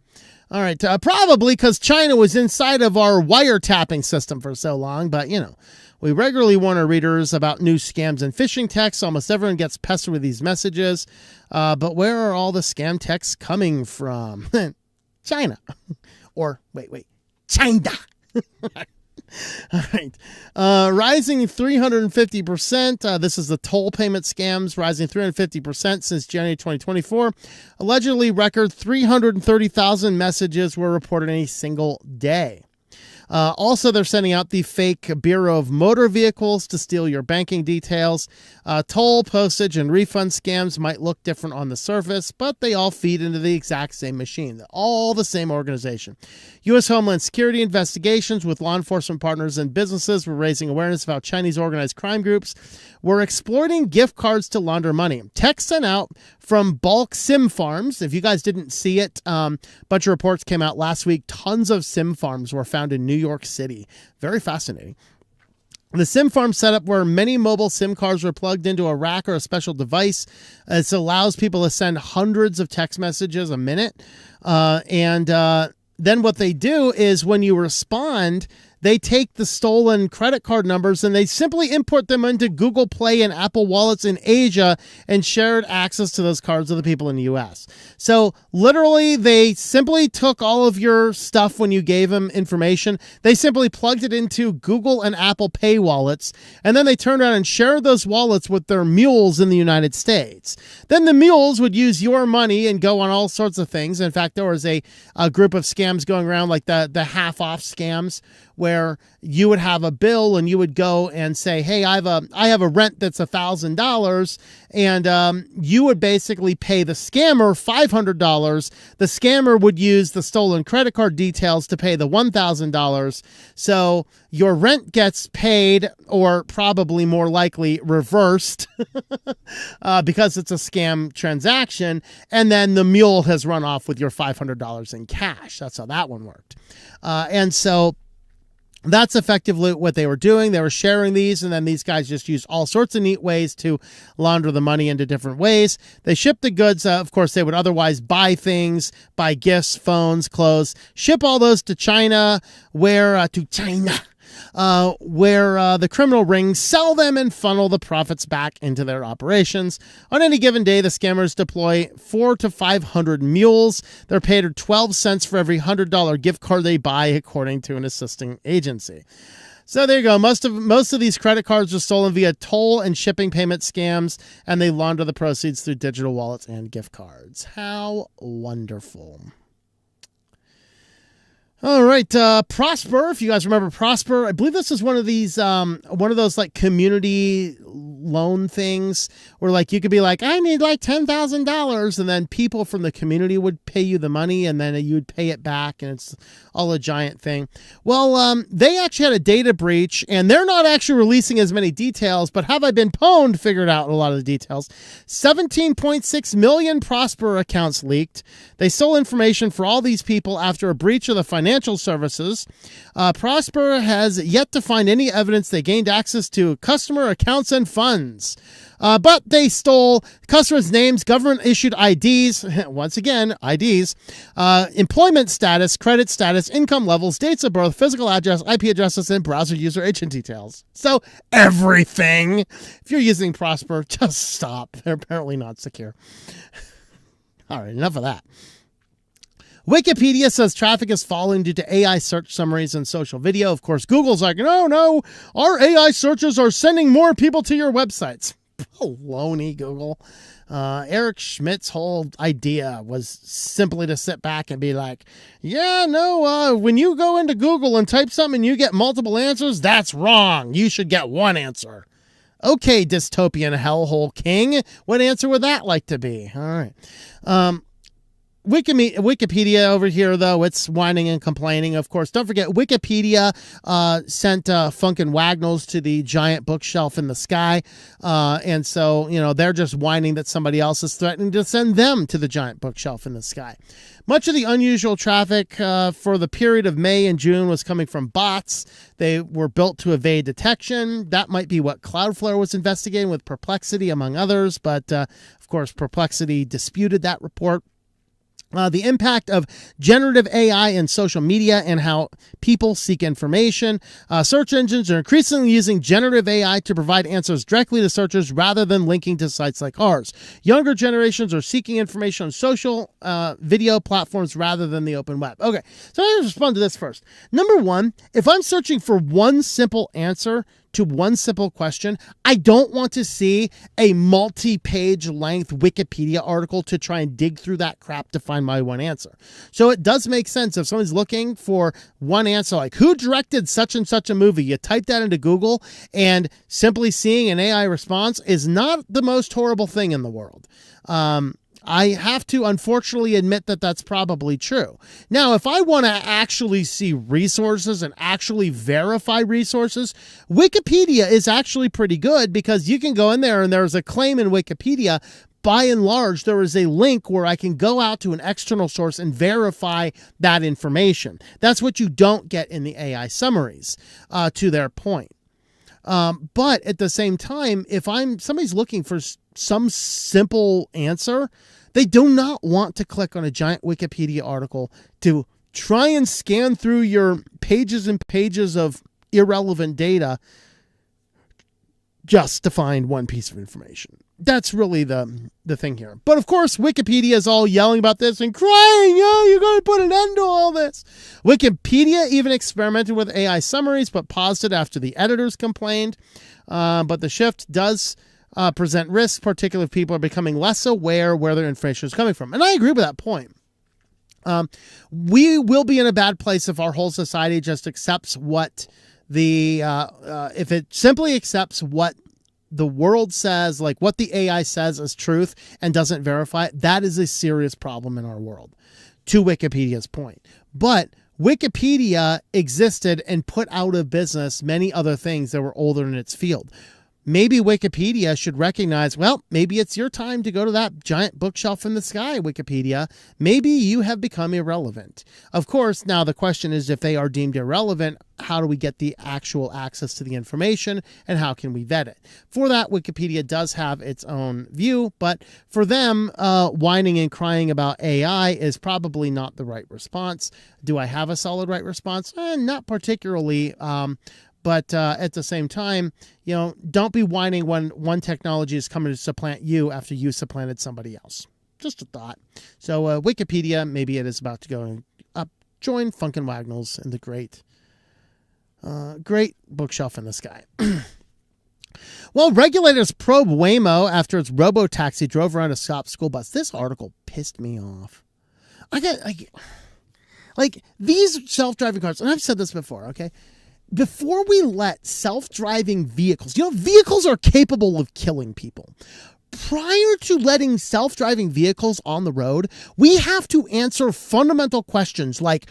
All right, probably because China was inside of our wiretapping system for so long, but, you know, we regularly warn our readers about new scams and phishing texts. Almost everyone gets pestered with these messages, but where are all the scam texts coming from? China. Or, wait, China. All right. Rising 350%. This is the toll payment scams, rising 350% since January 2024. Allegedly, record 330,000 messages were reported in a single day. Also, they're sending out the fake Bureau of Motor Vehicles to steal your banking details. Toll, postage, and refund scams might look different on the surface, but they all feed into the exact same machine. All the same organization. U.S. Homeland Security investigations with law enforcement partners and businesses were raising awareness of how Chinese organized crime groups were exploiting gift cards to launder money. Text sent out from bulk SIM farms. If you guys didn't see it, a bunch of reports came out last week. Tons of SIM farms were found in New York City. Very fascinating. The SIM farm setup where many mobile SIM cards were plugged into a rack or a special device. It allows people to send hundreds of text messages a minute. Then what they do is when you respond, they take the stolen credit card numbers and they simply import them into Google Play and Apple wallets in Asia and shared access to those cards with the people in the U.S. So literally, they simply took all of your stuff when you gave them information. They simply plugged it into Google and Apple Pay wallets, and then they turned around and shared those wallets with their mules in the United States. Then the mules would use your money and go on all sorts of things. In fact, there was a group of scams going around, like the half-off scams, where you would have a bill and you would go and say, hey, I have a rent that's $1,000, and you would basically pay the scammer $500. The scammer would use the stolen credit card details to pay the $1,000. So your rent gets paid, or probably more likely reversed, because it's a scam transaction, and then the mule has run off with your $500 in cash. That's how that one worked. And so that's effectively what they were doing. They were sharing these, and then these guys just used all sorts of neat ways to launder the money into different ways. They shipped the goods. Of course, they would otherwise buy things, buy gifts, phones, clothes, ship all those to China, where the criminal rings sell them and funnel the profits back into their operations. On any given day, the scammers deploy 400 to 500 mules. They're paid 12 cents for every $100 gift card they buy, according to an assisting agency. So there you go. Most of these credit cards are stolen via toll and shipping payment scams, and they launder the proceeds through digital wallets and gift cards. How wonderful. All right, Prosper. If you guys remember Prosper, I believe this is one of those like community loan things where like you could be like, I need like $10,000, and then people from the community would pay you the money, and then you would pay it back, and it's all a giant thing. Well, they actually had a data breach, and they're not actually releasing as many details, but Have I Been Pwned figured out a lot of the details. 17.6 million Prosper accounts leaked. They stole information for all these people after a breach of the financial services. Prosper has yet to find any evidence they gained access to customer accounts and funds. But they stole customers' names, government-issued IDs, once again, IDs, employment status, credit status, income levels, dates of birth, physical address, IP addresses, and browser user agent details. So everything. If you're using Prosper, just stop. They're apparently not secure. All right, enough of that. Wikipedia says traffic is falling due to AI search summaries and social video. Of course, Google's like, no, our AI searches are sending more people to your websites. Baloney, Google. Eric Schmidt's whole idea was simply to sit back and be like, when you go into Google and type something and you get multiple answers, that's wrong. You should get one answer. Okay, dystopian hellhole king. What answer would that like to be? All right. Wikipedia over here, though, it's whining and complaining, of course. Don't forget, Wikipedia sent Funkin' Wagnalls to the giant bookshelf in the sky. And so, they're just whining that somebody else is threatening to send them to the giant bookshelf in the sky. Much of the unusual traffic for the period of May and June was coming from bots. They were built to evade detection. That might be what Cloudflare was investigating with Perplexity, among others. But, of course, Perplexity disputed that report. The impact of generative AI in social media and how people seek information. Search engines are increasingly using generative AI to provide answers directly to searchers rather than linking to sites like ours. Younger generations are seeking information on social video platforms rather than the open web. Okay, so I'm going to respond to this first. Number one, if I'm searching for one simple answer to one simple question, I don't want to see a multi-page length Wikipedia article to try and dig through that crap to find my one answer. So it does make sense if someone's looking for one answer, like who directed such and such a movie, you type that into Google, and simply seeing an AI response is not the most horrible thing in the world. I have to unfortunately admit that that's probably true. Now, if I want to actually see resources and actually verify resources, Wikipedia is actually pretty good because you can go in there and there's a claim in Wikipedia. By and large, there is a link where I can go out to an external source and verify that information. That's what you don't get in the AI summaries, to their point. But at the same time, if somebody's looking for some simple answer, they do not want to click on a giant Wikipedia article to try and scan through your pages and pages of irrelevant data just to find one piece of information. That's really the thing here. But of course, Wikipedia is all yelling about this and crying, oh, you're going to put an end to all this. Wikipedia even experimented with AI summaries, but paused it after the editors complained. But the shift does present risks, particularly if people are becoming less aware where their information is coming from. And I agree with that point. We will be in a bad place if our whole society just accepts what if it simply accepts what the world says, like what the AI says as truth and doesn't verify it. That is a serious problem in our world, to Wikipedia's point. But Wikipedia existed and put out of business many other things that were older in its field. Maybe Wikipedia should recognize, well, maybe it's your time to go to that giant bookshelf in the sky, Wikipedia. Maybe you have become irrelevant. Of course, now the question is, if they are deemed irrelevant, how do we get the actual access to the information and how can we vet it? For that, Wikipedia does have its own view, but for them, whining and crying about AI is probably not the right response. Do I have a solid right response? Not particularly. But at the same time, don't be whining when one technology is coming to supplant you after you supplanted somebody else. Just a thought. So Wikipedia, maybe it is about to go up, join Funkin' Wagnalls in the great bookshelf in the sky. Well, regulators probe Waymo after its robo-taxi drove around a stop school bus. This article pissed me off. Like these self-driving cars, and I've said this before, okay? Before we let self-driving vehicles, vehicles are capable of killing people. Prior to letting self-driving vehicles on the road, we have to answer fundamental questions like,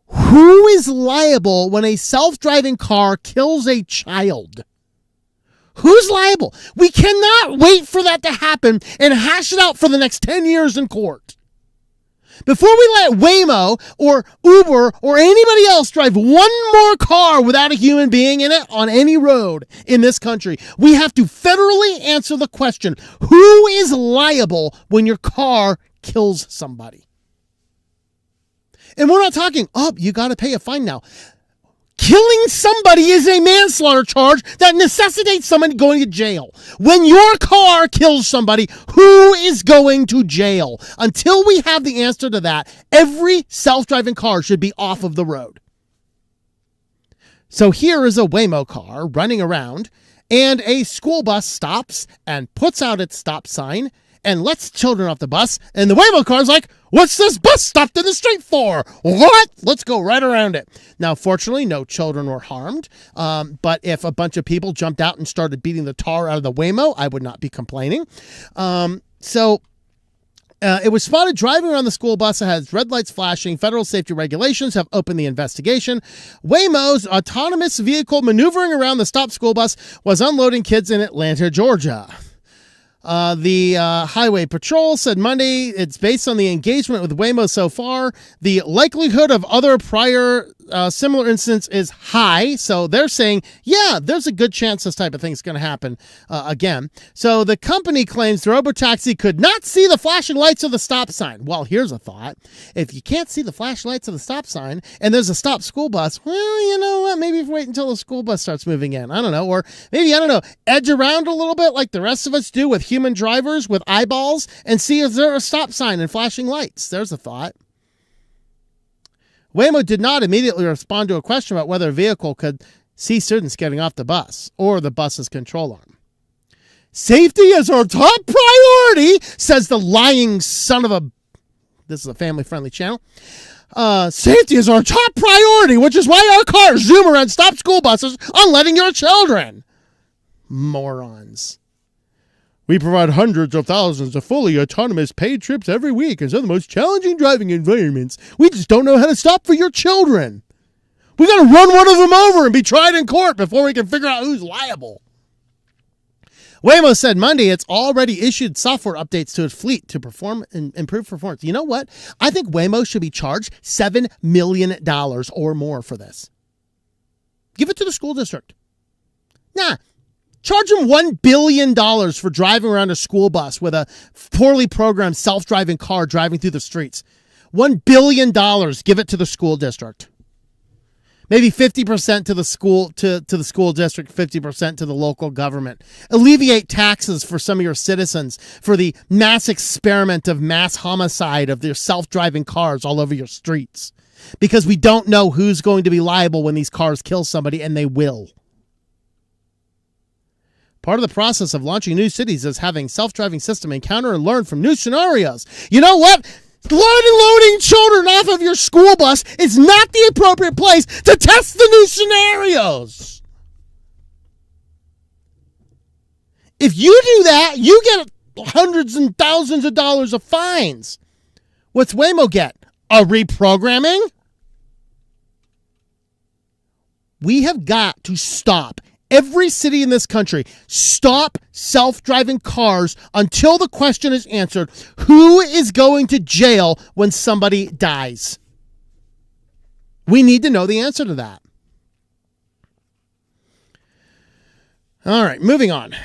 who is liable when a self-driving car kills a child? Who's liable? We cannot wait for that to happen and hash it out for the next 10 years in court. Before we let Waymo or Uber or anybody else drive one more car without a human being in it on any road in this country, we have to federally answer the question, who is liable when your car kills somebody? And we're not talking, you got to pay a fine now. Killing somebody is a manslaughter charge that necessitates someone going to jail. When your car kills somebody, who is going to jail? Until we have the answer to that, every self-driving car should be off of the road. So here is a Waymo car running around, and a school bus stops and puts out its stop sign and lets children off the bus, and the Waymo car's like, what's this bus stopped in the street for? What? Let's go right around it. Now, fortunately, no children were harmed, but if a bunch of people jumped out and started beating the tar out of the Waymo, I would not be complaining. So It was spotted driving around the school bus that has red lights flashing. Federal safety regulations have opened the investigation. Waymo's autonomous vehicle maneuvering around the stopped school bus was unloading kids in Atlanta, Georgia. The Highway Patrol said Monday it's based on the engagement with Waymo so far. The likelihood of other prior similar incidents is high. So they're saying, yeah, there's a good chance this type of thing is going to happen again. So the company claims the robotaxi could not see the flashing lights of the stop sign. Well, here's a thought. If you can't see the flashing lights of the stop sign and there's a stopped school bus, well, you know what? Maybe wait until the school bus starts moving in. I don't know. Or maybe, I don't know, edge around a little bit like the rest of us do with human drivers with eyeballs and see if there's a stop sign and flashing lights. There's a thought. Waymo did not immediately respond to a question about whether a vehicle could see students getting off the bus or the bus's control arm. Safety is our top priority, says the lying son of a... This is a family-friendly channel. Safety is our top priority, which is why our cars zoom around stop school buses on letting your children. Morons. We provide hundreds of thousands of fully autonomous paid trips every week in some of the most challenging driving environments. We just don't know how to stop for your children. We got to run one of them over and be tried in court before we can figure out who's liable. Waymo said Monday it's already issued software updates to its fleet to improve performance. You know what? I think Waymo should be charged $7 million or more for this. Give it to the school district. Nah. Charge them $1 billion for driving around a school bus with a poorly programmed self-driving car driving through the streets. $1 billion. Give it to the school district. Maybe 50% to the school to the school district, 50% to the local government. Alleviate taxes for some of your citizens for the mass experiment of mass homicide of their self-driving cars all over your streets. Because we don't know who's going to be liable when these cars kill somebody, and they will. Part of the process of launching new cities is having self-driving system encounter and learn from new scenarios. You know what? Loading children off of your school bus is not the appropriate place to test the new scenarios. If you do that, you get hundreds and thousands of dollars of fines. What's Waymo get? A reprogramming? We have got to stop. Every city in this country, stop self-driving cars until the question is answered. Who is going to jail when somebody dies? We need to know the answer to that. All right, moving on.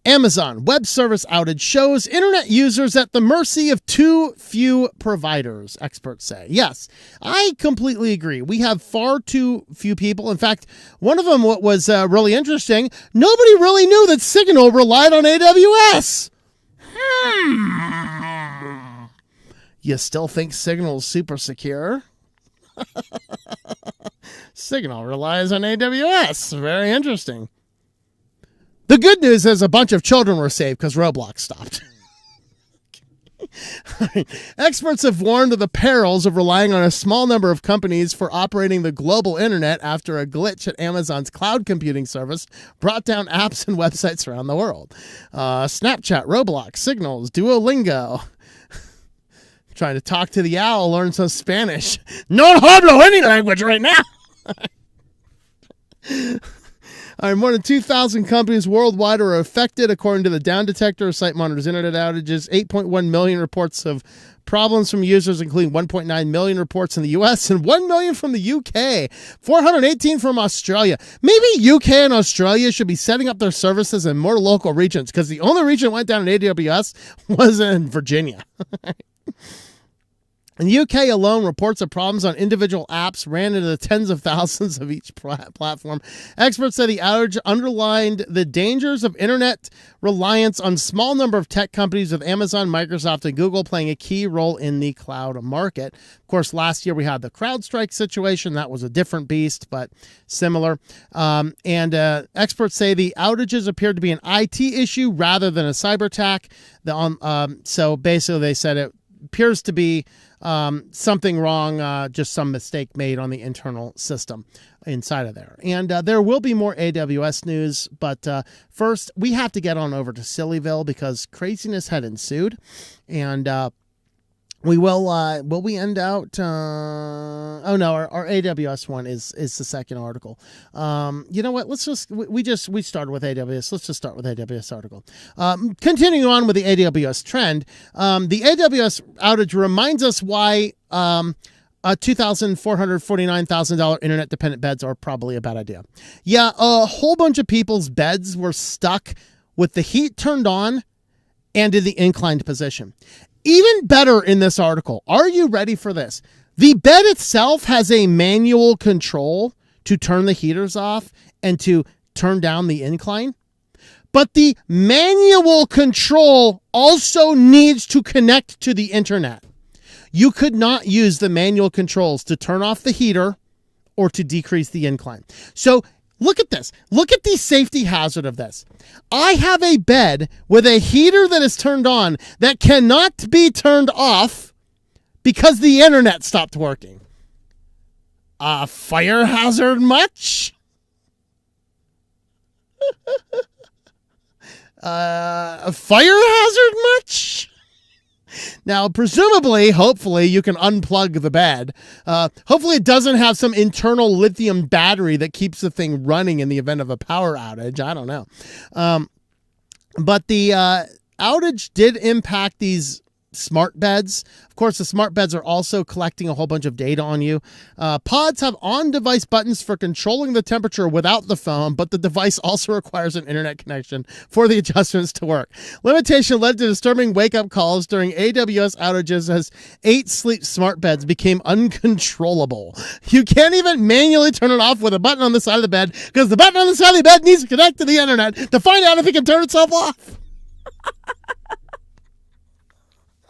Amazon Web Service outage shows internet users at the mercy of too few providers, experts say. Yes, I completely agree. We have far too few people. In fact, one of them was really interesting. Nobody really knew that Signal relied on AWS. You still think Signal's super secure? Signal relies on AWS. Very interesting. The good news is a bunch of children were saved because Roblox stopped. Experts have warned of the perils of relying on a small number of companies for operating the global internet after a glitch at Amazon's cloud computing service brought down apps and websites around the world. Snapchat, Roblox, Signals, Duolingo. Trying to talk to the owl, learn some Spanish. No hablo any language right now. All right, more than 2,000 companies worldwide are affected, according to the Down Detector. Site monitors internet outages. 8.1 million reports of problems from users, including 1.9 million reports in the U.S. and 1 million from the U.K., 418 from Australia. Maybe U.K. and Australia should be setting up their services in more local regions, because the only region that went down in AWS was in Virginia. In the UK alone, reports of problems on individual apps ran into the tens of thousands of each platform. Experts say the outage underlined the dangers of internet reliance on small number of tech companies, with Amazon, Microsoft, and Google playing a key role in the cloud market. Of course, last year we had the CrowdStrike situation. That was a different beast, but similar. Experts say the outages appeared to be an IT issue rather than a cyber attack. So basically they said it appears to be something wrong, just some mistake made on the internal system inside of there. And there will be more AWS news, but first we have to get on over to SillyVille because craziness had ensued. And We will we end out oh no, our AWS one is the second article. You know what, let's just we started with AWS, let's just start with AWS article. Continuing on with the AWS trend, the AWS outage reminds us why $2,449,000 internet dependent beds are probably a bad idea. Yeah, a whole bunch of people's beds were stuck with the heat turned on and in the inclined position. Even better in this article, are you ready for this? The bed itself has a manual control to turn the heaters off and to turn down the incline. But the manual control also needs to connect to the internet. You could not use the manual controls to turn off the heater or to decrease the incline. So look at this. Look at the safety hazard of this. I have a bed with a heater that is turned on that cannot be turned off because the internet stopped working. A fire hazard much? A fire hazard much? Now, presumably, hopefully, you can unplug the bed. Hopefully, it doesn't have some internal lithium battery that keeps the thing running in the event of a power outage. I don't know. But the outage did impact these smart beds. Of course, the smart beds are also collecting a whole bunch of data on you. Pods have on-device buttons for controlling the temperature without the phone, but the device also requires an internet connection for the adjustments to work. Limitation led to disturbing wake-up calls during AWS outages as 8 sleep smart beds became uncontrollable. You can't even manually turn it off with a button on the side of the bed because the button on the side of the bed needs to connect to the internet to find out if it can turn itself off.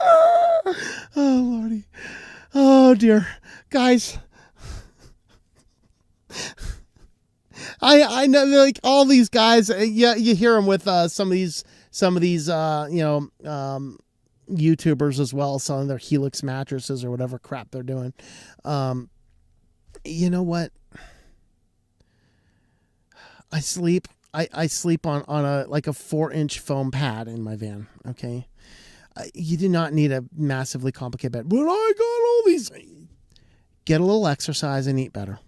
Oh, Lordy. Oh, dear. Guys. I know, like, all these guys, yeah, you hear them with some of these YouTubers as well, selling their Helix mattresses or whatever crap they're doing. You know what? I sleep on a 4-inch foam pad in my van, okay? You do not need a massively complicated bed. But I got all these. Get a little exercise and eat better.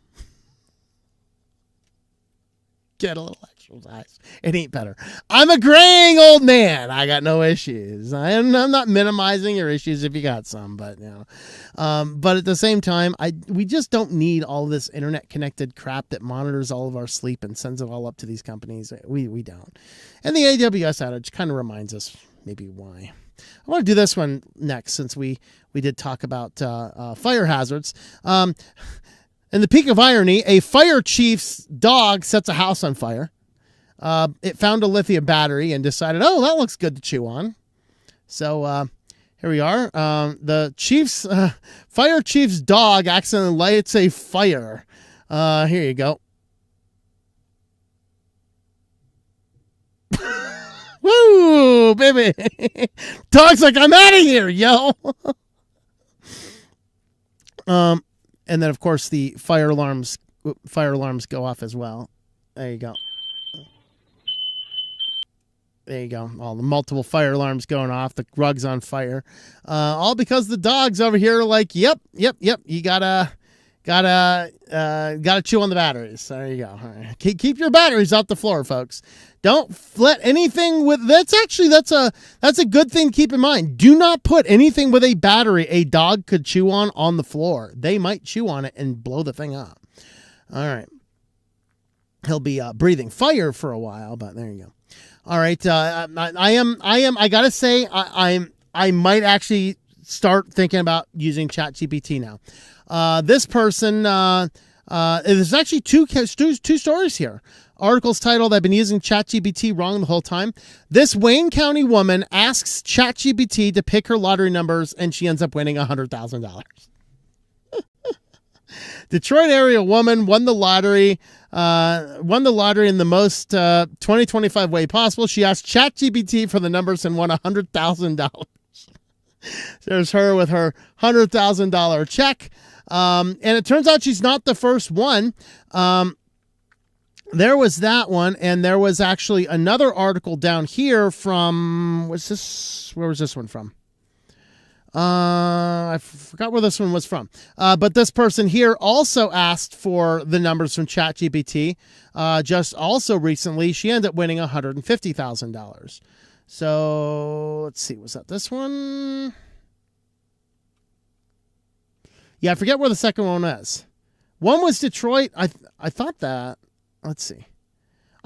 Get a little exercise and eat better. I'm a graying old man. I got no issues. I'm not minimizing your issues if you got some, but but at the same time, we just don't need all this internet connected crap that monitors all of our sleep and sends it all up to these companies. We don't. And the AWS outage kind of reminds us maybe why. I want to do this one next since we did talk about fire hazards. In the peak of irony, a fire chief's dog sets a house on fire. It found a lithium battery and decided, oh, that looks good to chew on. So here we are. The fire chief's dog accidentally lights a fire. Here you go. Woo, baby. Dog's like, I'm out of here, yo. And then, of course, the fire alarms go off as well. There you go. There you go. All the multiple fire alarms going off. The rug's on fire. All because the dog's over here like, yep. You gotta chew on the batteries. There you go. All right. Keep your batteries off the floor, folks. Don't let anything with that's a good thing to keep in mind. Do not put anything with a battery a dog could chew on the floor. They might chew on it and blow the thing up. All right. He'll be breathing fire for a while, but there you go. All right. I gotta say, I might actually start thinking about using ChatGPT now. This person, there's actually two stories here. Articles titled, I've been using ChatGPT wrong the whole time. This Wayne County woman asks ChatGPT to pick her lottery numbers and she ends up winning $100,000. Detroit area woman won the lottery in the most 2025 way possible. She asked ChatGPT for the numbers and won $100,000. There's her with her $100,000 check. And it turns out she's not the first one. There was that one, and there was actually another article down here from, where was this one from? I forgot where this one was from. But this person here also asked for the numbers from ChatGPT. Just also recently, she ended up winning $150,000. So let's see. Was that this one? Yeah, I forget where the second one is. One was Detroit. I thought that. Let's see.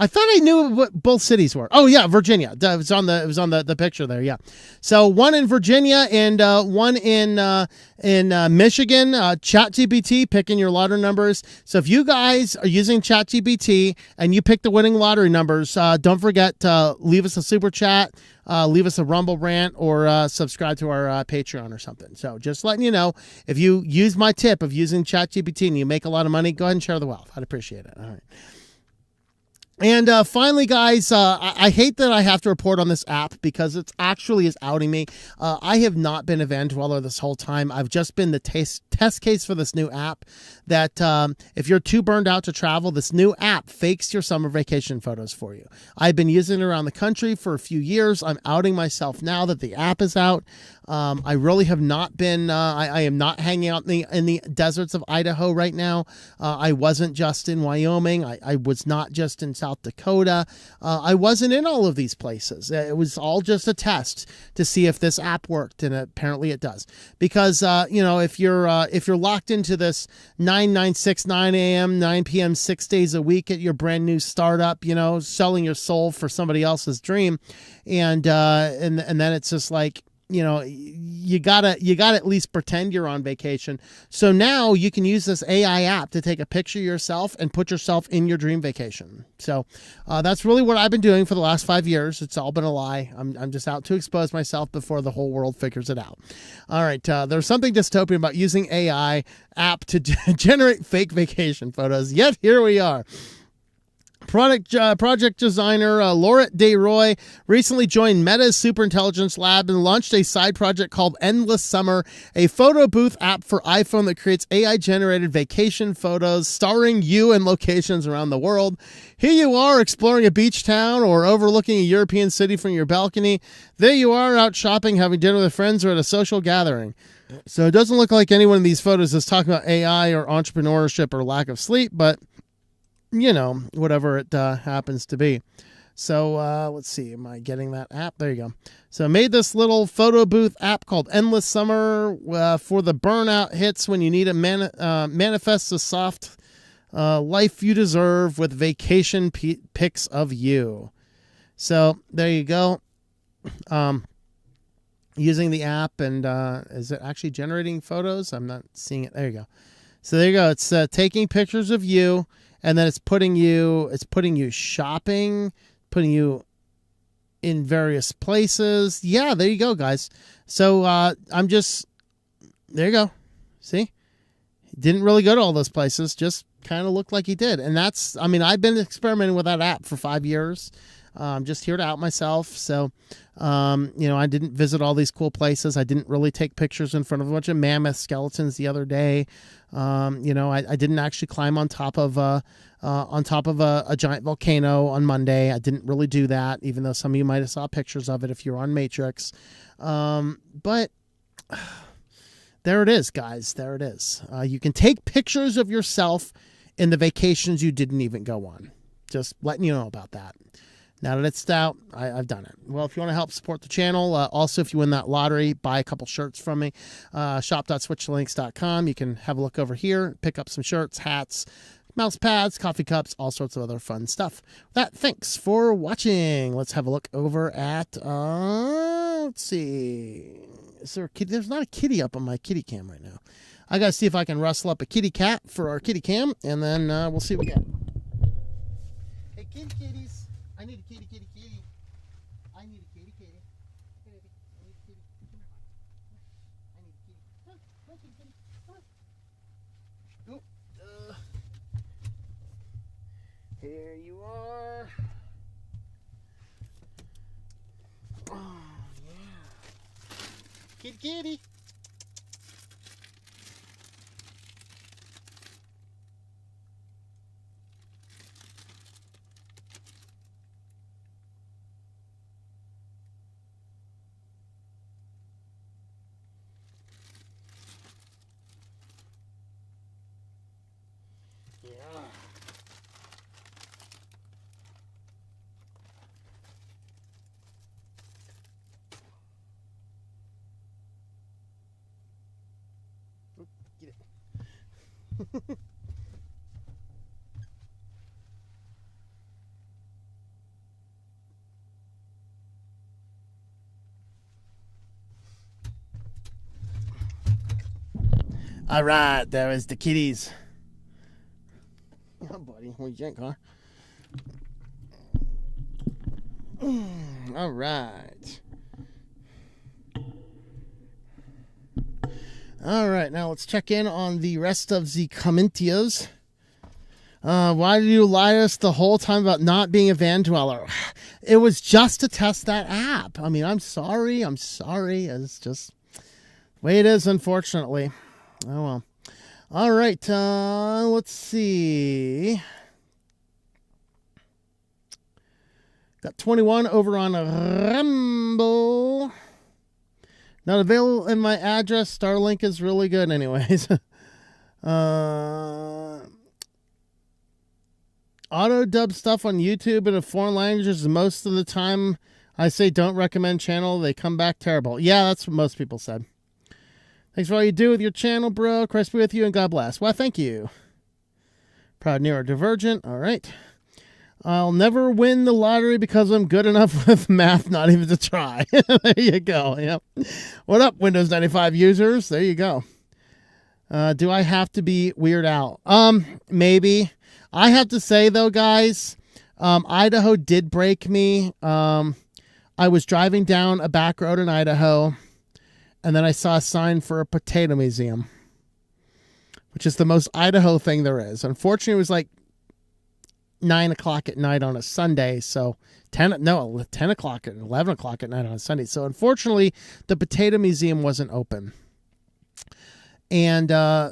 I thought I knew what both cities were. Oh yeah, Virginia. It was on the picture there. Yeah. So one in Virginia and one in Michigan. ChatGPT picking your lottery numbers. So if you guys are using ChatGPT and you pick the winning lottery numbers, don't forget to leave us a super chat, leave us a Rumble rant, or subscribe to our Patreon or something. So just letting you know, if you use my tip of using ChatGPT and you make a lot of money, go ahead and share the wealth. I'd appreciate it. All right. And finally, guys, I hate that I have to report on this app because it's actually is outing me. I have not been a van dweller this whole time. I've just been the test case for this new app that if you're too burned out to travel, this new app fakes your summer vacation photos for you. I've been using it around the country for a few years. I'm outing myself now that the app is out. I really have not been, I am not hanging out in the deserts of Idaho right now. I wasn't just in Wyoming. I was not just in South Dakota. I wasn't in all of these places. It was all just a test to see if this app worked, and apparently it does. Because, you know, if you're locked into this 9 a.m., 9 p.m., 6 days a week at your brand new startup, you know, selling your soul for somebody else's dream, and then it's just like, you know, you gotta at least pretend you're on vacation. So now you can use this AI app to take a picture of yourself and put yourself in your dream vacation. So that's really what I've been doing for the last 5 years. It's all been a lie. I'm just out to expose myself before the whole world figures it out. All right, there's something dystopian about using AI app to generate fake vacation photos. Yet here we are. Project designer Laurent Desroy recently joined Meta's Superintelligence Lab and launched a side project called Endless Summer, a photo booth app for iPhone that creates AI-generated vacation photos starring you and locations around the world. Here you are exploring a beach town or overlooking a European city from your balcony. There you are out shopping, having dinner with friends, or at a social gathering. So it doesn't look like anyone in these photos is talking about AI or entrepreneurship or lack of sleep, but you know, whatever it happens to be. So let's see. Am I getting that app? There you go. So I made this little photo booth app called Endless Summer for the burnout hits when you need to manifest the soft life you deserve with vacation pics of you. So there you go. Using the app, and is it actually generating photos? I'm not seeing it. There you go. So there you go. It's taking pictures of you. And then it's putting you shopping, putting you in various places. Yeah, there you go, guys. So there you go. See? He didn't really go to all those places, just kind of looked like he did. And that's, I mean, I've been experimenting with that app for 5 years. Just here to out myself. So, you know, I didn't visit all these cool places. I didn't really take pictures in front of a bunch of mammoth skeletons the other day. You know, I didn't actually climb on top of a giant volcano on Monday. I didn't really do that, even though some of you might have saw pictures of it if you're on Matrix. But there it is, guys. There it is. You can take pictures of yourself in the vacations you didn't even go on. Just letting you know about that. Now that it's out, I've done it. Well, if you want to help support the channel, also if you win that lottery, buy a couple shirts from me. Shop.switchedtolinux.com. You can have a look over here, pick up some shirts, hats, mouse pads, coffee cups, all sorts of other fun stuff. Thanks for watching. Let's have a look over at, let's see. Is there a kitty? There's not a kitty up on my kitty cam right now. I got to see if I can rustle up a kitty cat for our kitty cam, and then we'll see what we get. Hey, kitties. I need a kitty. I need a kitty. Hey, baby. I need a kitty. Come here. I need a kitty. Come on, kitty. Come on. Oop. Here you are. Oh, yeah. Kitty. Get it. All right, there is the kitties. Oh, buddy, where's your car? All right. All right, now let's check in on the rest of the commentias. Why did you lie to us the whole time about not being a van dweller? It was just to test that app. I mean, I'm sorry. It's just the way it is, unfortunately. Oh, well. All right, let's see. Got 21 over on Rumble. Not available in my address. Starlink is really good anyways. Auto dub stuff on YouTube in a foreign languages. Most of the time I say don't recommend channel. They come back terrible. Yeah, that's what most people said. Thanks for all you do with your channel, bro. Christ be with you and God bless. Well, thank you. Proud neurodivergent. All right. I'll never win the lottery because I'm good enough with math not even to try. There you go. Yep. What up, Windows 95 users? There you go. Do I have to be Weird Al? Maybe. I have to say, though, guys, Idaho did break me. I was driving down a back road in Idaho, and then I saw a sign for a potato museum, which is the most Idaho thing there is. Unfortunately, it was like 9 o'clock at night on a Sunday, so 10 o'clock at 11 o'clock at night on a Sunday. So unfortunately, the potato museum wasn't open. And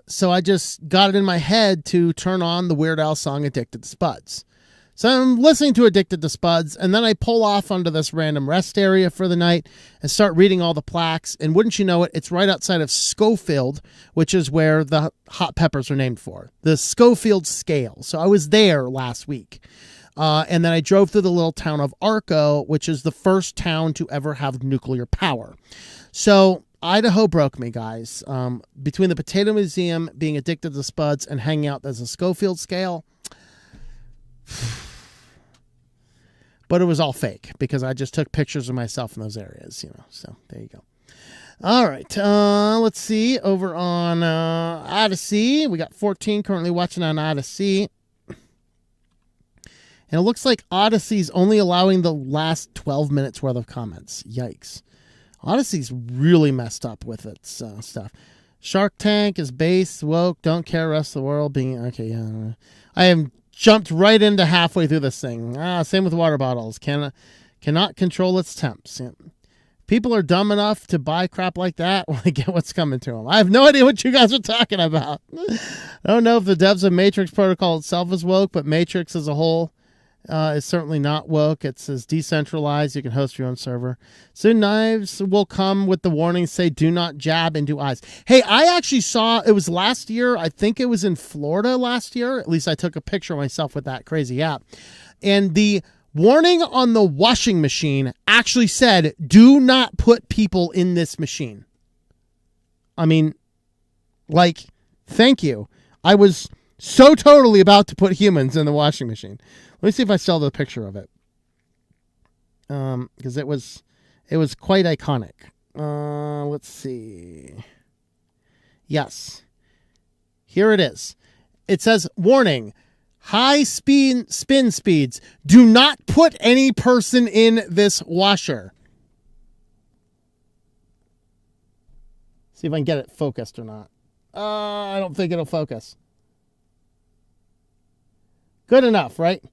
so I just got it in my head to turn on the Weird Al song Addicted to Spuds. So I'm listening to Addicted to Spuds, and then I pull off onto this random rest area for the night and start reading all the plaques. And wouldn't you know it, it's right outside of Schofield, which is where the hot peppers are named for. The Schofield scale. So I was there last week. And then I drove through the little town of Arco, which is the first town to ever have nuclear power. So Idaho broke me, guys. Between the Potato Museum, being addicted to Spuds, and hanging out as a Schofield scale. But it was all fake because I just took pictures of myself in those areas, you know. So there you go. All right. Let's see. Over on Odyssey, we got 14 currently watching on Odyssey. And it looks like Odyssey's only allowing the last 12 minutes worth of comments. Yikes. Odyssey's really messed up with its stuff. Shark Tank is base, woke, don't care, rest of the world being... Okay, yeah. I am jumped right into halfway through this thing. Same with water bottles. Cannot control its temps. Yeah. People are dumb enough to buy crap like that when they get what's coming to them. I have no idea what you guys are talking about. I don't know if the devs of Matrix Protocol itself is woke, but Matrix as a whole is certainly not woke. It says decentralized. You can host your own server. Soon knives will come with the warning, say do not jab into eyes. Hey, I actually saw, it was last year. I think it was in Florida last year. At least I took a picture of myself with that crazy app. And the warning on the washing machine actually said, do not put people in this machine. I mean, like, thank you. I was so totally about to put humans in the washing machine. Let me see if I still have the picture of it. Because it was quite iconic. Let's see. Yes. Here it is. It says, warning, high spin speeds. Do not put any person in this washer. See if I can get it focused or not. I don't think it'll focus. Good enough, right?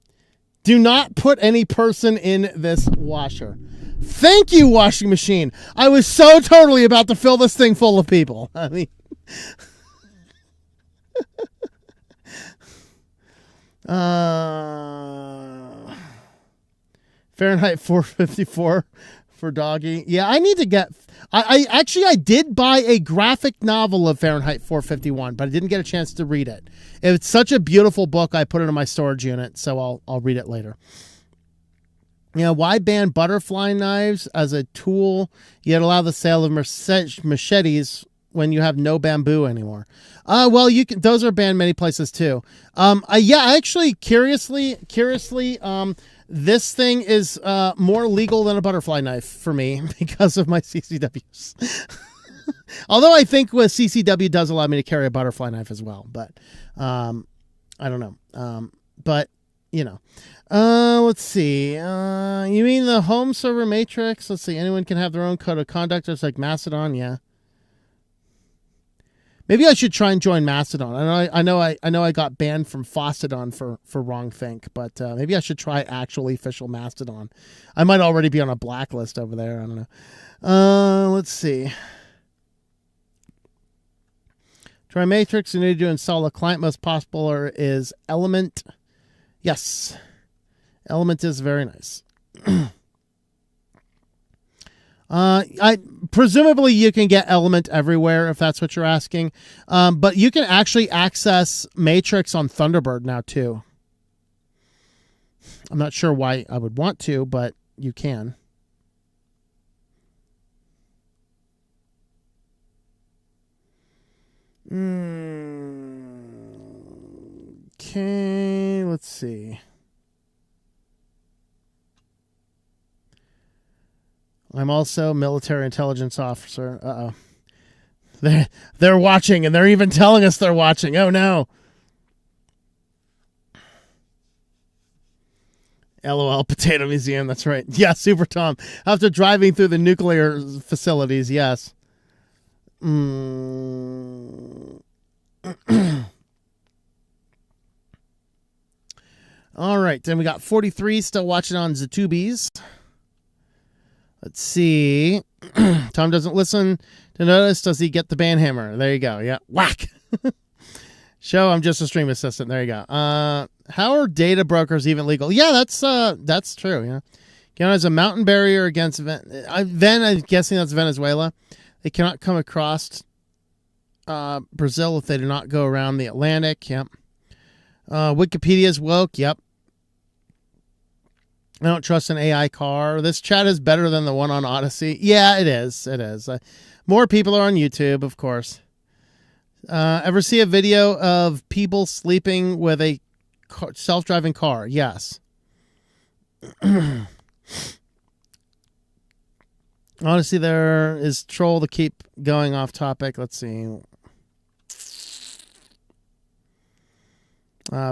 Do not put any person in this washer. Thank you, washing machine. I was so totally about to fill this thing full of people. I mean, Fahrenheit 454 for doggy. Yeah, I need to get. I did buy a graphic novel of Fahrenheit 451, but I didn't get a chance to read it. It's such a beautiful book. I put it in my storage unit, so I'll read it later. Why ban butterfly knives as a tool, yet allow the sale of machetes when you have no bamboo anymore? Well, you can. Those are banned many places too. Actually, curiously, this thing is more legal than a butterfly knife for me because of my CCWs. Although I think with CCW does allow me to carry a butterfly knife as well, but I don't know. But let's see. You mean the home server matrix? Let's see. Anyone can have their own code of conduct, just like Mastodon. Yeah. Maybe I should try and join Mastodon. I know I got banned from Fossidon for wrongthink, but maybe I should try actually official Mastodon. I might already be on a blacklist over there. I don't know. Let's see. Try Matrix. You need to install a client. Most possible is Element. Yes. Element is very nice. Presumably you can get Element everywhere if that's what you're asking. But you can actually access Matrix on Thunderbird now too. I'm not sure why I would want to, but you can. Okay, let's see. I'm also a military intelligence officer. Uh-oh. They're watching, and they're even telling us they're watching. Oh, no. LOL, Potato Museum. That's right. Yeah, Super Tom. After driving through the nuclear facilities, yes. All right, then we got 43 still watching on Zatubies. Let's see. Tom doesn't listen to notice. Does he get the band hammer? There you go. Yeah. Whack. Show I'm just a stream assistant. There you go. How are data brokers even legal? Yeah, that's true. Yeah. Canada has a mountain barrier against I'm guessing that's Venezuela. They cannot come across Brazil if they do not go around the Atlantic. Yep. Wikipedia's woke. Yep. I don't trust an AI car. This chat is better than the one on Odyssey. Yeah, it is. It is. More people are on YouTube, of course. Ever see a video of people sleeping with a self-driving car? Yes. Honestly, there is troll to keep going off topic. Let's see.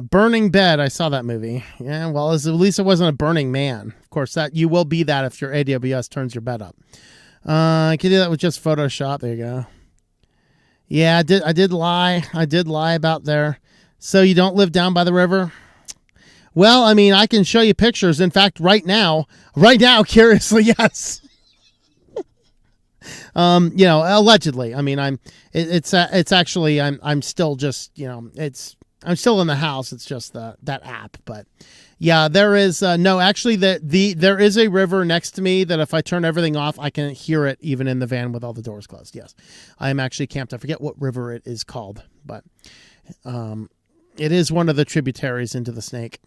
Burning Bed. I saw that movie. Yeah, well, at least it wasn't a burning man. Of course, that you will be that if your AWS turns your bed up. I can do that with just Photoshop. There you go. Yeah, I did lie. I did lie about there. So you don't live down by the river? Well, I mean, I can show you pictures. In fact, right now, curiously, yes. Allegedly. I mean, it's actually I'm still just, I'm still in the house. It's just that app, but yeah, there is actually there is a river next to me that if I turn everything off, I can hear it even in the van with all the doors closed. Yes, I am actually camped. I forget what river it is called, but it is one of the tributaries into the Snake.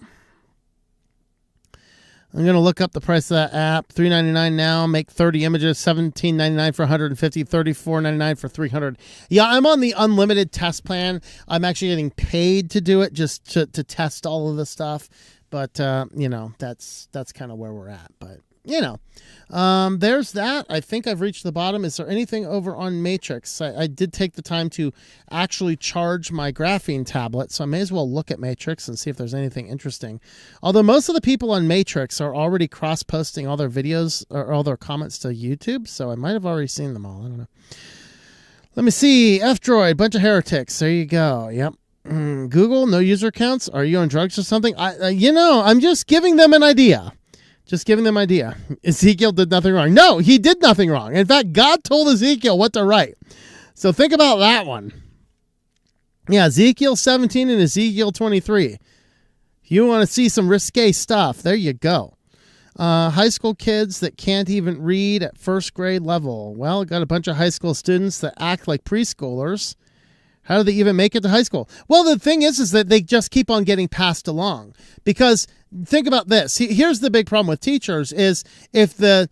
I'm going to look up the price of that app. $3.99 now. Make 30 images. $17.99 for 150. $34.99 for 300. Yeah, I'm on the unlimited test plan. I'm actually getting paid to do it just to test all of the stuff. But, that's kind of where we're at. But, there's that. I think I've reached the bottom. Is there anything over on Matrix? I did take the time to actually charge my graphene tablet, so I may as well look at Matrix and see if there's anything interesting. Although most of the people on Matrix are already cross-posting all their videos or all their comments to YouTube, so I might have already seen them all. I don't know. Let me see. F-Droid, bunch of heretics. There you go. Yep. Google, no user accounts. Are you on drugs or something? I'm just giving them an idea. Just giving them an idea. Ezekiel did nothing wrong. No, he did nothing wrong. In fact, God told Ezekiel what to write. So think about that one. Yeah, Ezekiel 17 and Ezekiel 23. If you want to see some risque stuff, there you go. High school kids that can't even read at first grade level. Well, got a bunch of high school students that act like preschoolers. How do they even make it to high school? Well, the thing is that they just keep on getting passed along. Because think about this. Here's the big problem with teachers is if the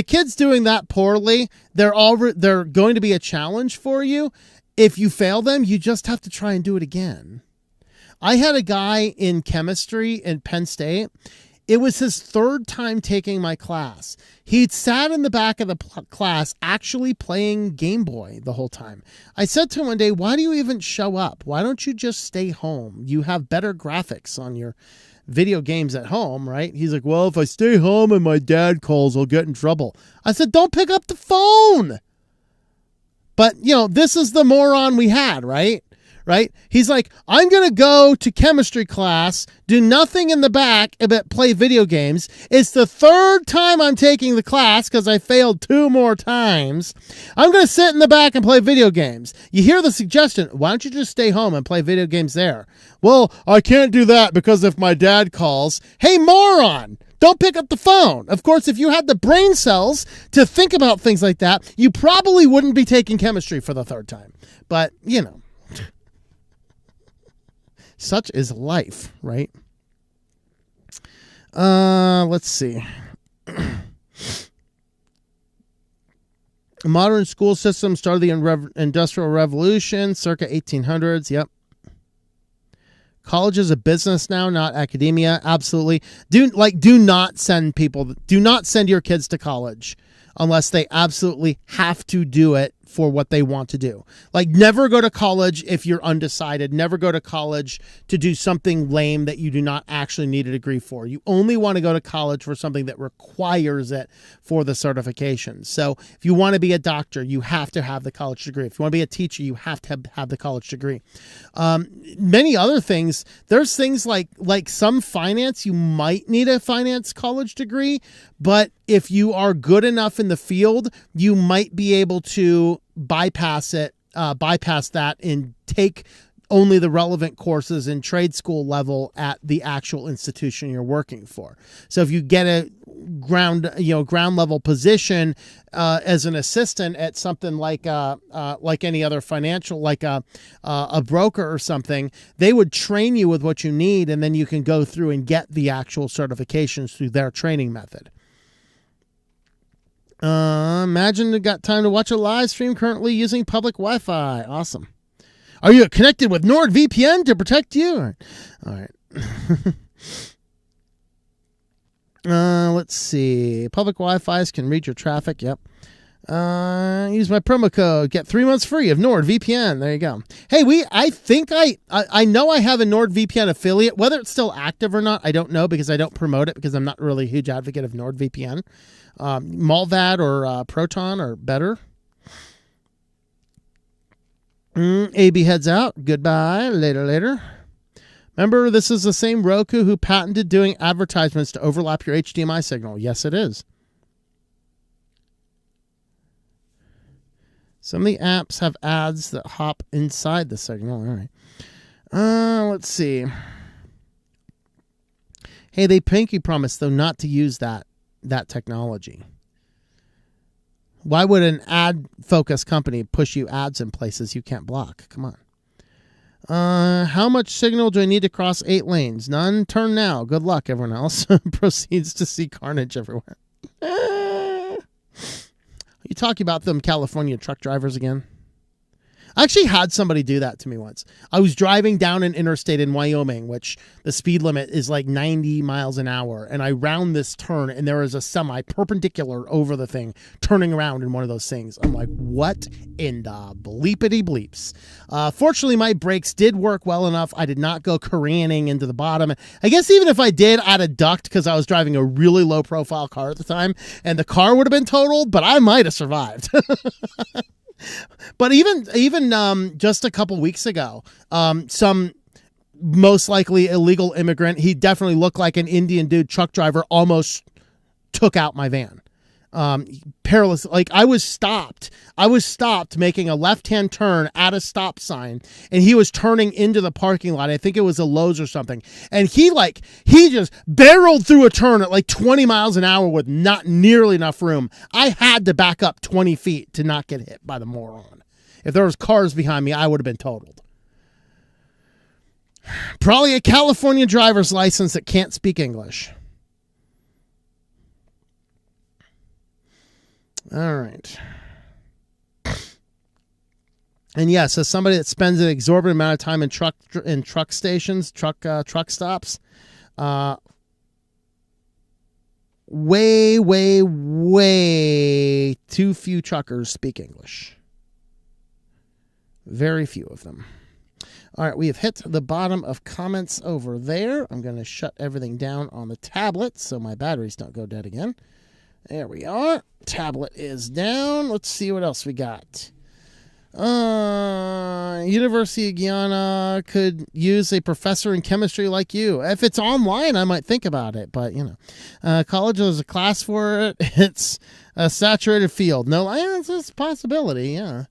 kid's doing that poorly, they're going to be a challenge for you. If you fail them, you just have to try and do it again. I had a guy in chemistry in Penn State. It was his third time taking my class. He'd sat in the back of the class actually playing Game Boy the whole time. I said to him one day, why do you even show up? Why don't you just stay home? You have better graphics on your video games at home, right? He's like, well, if I stay home and my dad calls, I'll get in trouble. I said, don't pick up the phone. But, this is the moron we had, right? Right? He's like, I'm going to go to chemistry class, do nothing in the back but play video games. It's the third time I'm taking the class because I failed 2 more times. I'm going to sit in the back and play video games. You hear the suggestion, why don't you just stay home and play video games there? Well, I can't do that because if my dad calls, hey, moron, don't pick up the phone. Of course, if you had the brain cells to think about things like that, you probably wouldn't be taking chemistry for the 3rd time. But, such is life, right? Let's see. Modern school system started the Industrial Revolution, circa 1800s. Yep. College is a business now, not academia. Absolutely. Do not send your kids to college unless they absolutely have to do it for what they want to do. Like, never go to college if you're undecided. Never go to college to do something lame that you do not actually need a degree for. You only want to go to college for something that requires it for the certification. So if you want to be a doctor, you have to have the college degree. If you want to be a teacher, you have to have the college degree. Many other things. There's things like some finance, you might need a finance college degree, but if you are good enough in the field, you might be able to bypass that and take only the relevant courses in trade school level at the actual institution you're working for. So if you get a ground level position as an assistant at something like any other financial, like a broker or something, they would train you with what you need, and then you can go through and get the actual certifications through their training method. Imagine you got time to watch a live stream currently using public Wi-Fi. Awesome. Are you connected with NordVPN to protect you? All right. Let's see. Public Wi-Fi's can read your traffic. Yep. Use my promo code. Get 3 months free of NordVPN. There you go. Hey, I know I have a NordVPN affiliate. Whether it's still active or not, I don't know because I don't promote it because I'm not really a huge advocate of NordVPN. Malvad or Proton are better. AB heads out. Goodbye. Later. Remember, this is the same Roku who patented doing advertisements to overlap your HDMI signal. Yes, it is. Some of the apps have ads that hop inside the signal. All right. Let's see. Hey, they pinky promised, though, not to use that technology. Why would an ad-focused company push you ads in places you can't block? Come on. How much signal do I need to cross 8 lanes? None. Turn now. Good luck, everyone else. Proceeds to see carnage everywhere. Are you talking about them California truck drivers again? I actually had somebody do that to me once. I was driving down an interstate in Wyoming, which the speed limit is like 90 miles an hour. And I round this turn and there is a semi perpendicular over the thing turning around in one of those things. I'm like, what in the bleepity bleeps? Fortunately, my brakes did work well enough. I did not go careening into the bottom. I guess even if I did, I'd have ducked because I was driving a really low profile car at the time and the car would have been totaled, but I might have survived. But even just a couple weeks ago, some most likely illegal immigrant, he definitely looked like an Indian dude truck driver, almost took out my van. perilous. Like I was stopped making a left-hand turn at a stop sign, and he was turning into the parking lot. I think it was a Lowe's or something. And he just barreled through a turn at like 20 miles an hour with not nearly enough room. I had to back up 20 feet to not get hit by the moron. If there was cars behind me, I would have been totaled. Probably a California driver's license that can't speak English. All right. And yes, as somebody that spends an exorbitant amount of time in truck stations, truck stops, way too few truckers speak English. Very few of them. All right, we have hit the bottom of comments over there. I'm going to shut everything down on the tablet so my batteries don't go dead again. There we are. Tablet is down. Let's see what else we got. University of Guyana could use a professor in chemistry like you. If it's online, I might think about it, but college, there's a class for it. It's a saturated field. No, it's a possibility. Yeah.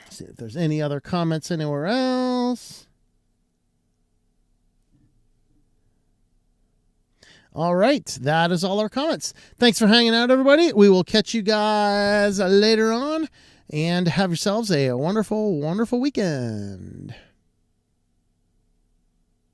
See if there's any other comments anywhere else. All right, that is all our comments. Thanks for hanging out, everybody. We will catch you guys later on, and have yourselves a wonderful, wonderful weekend.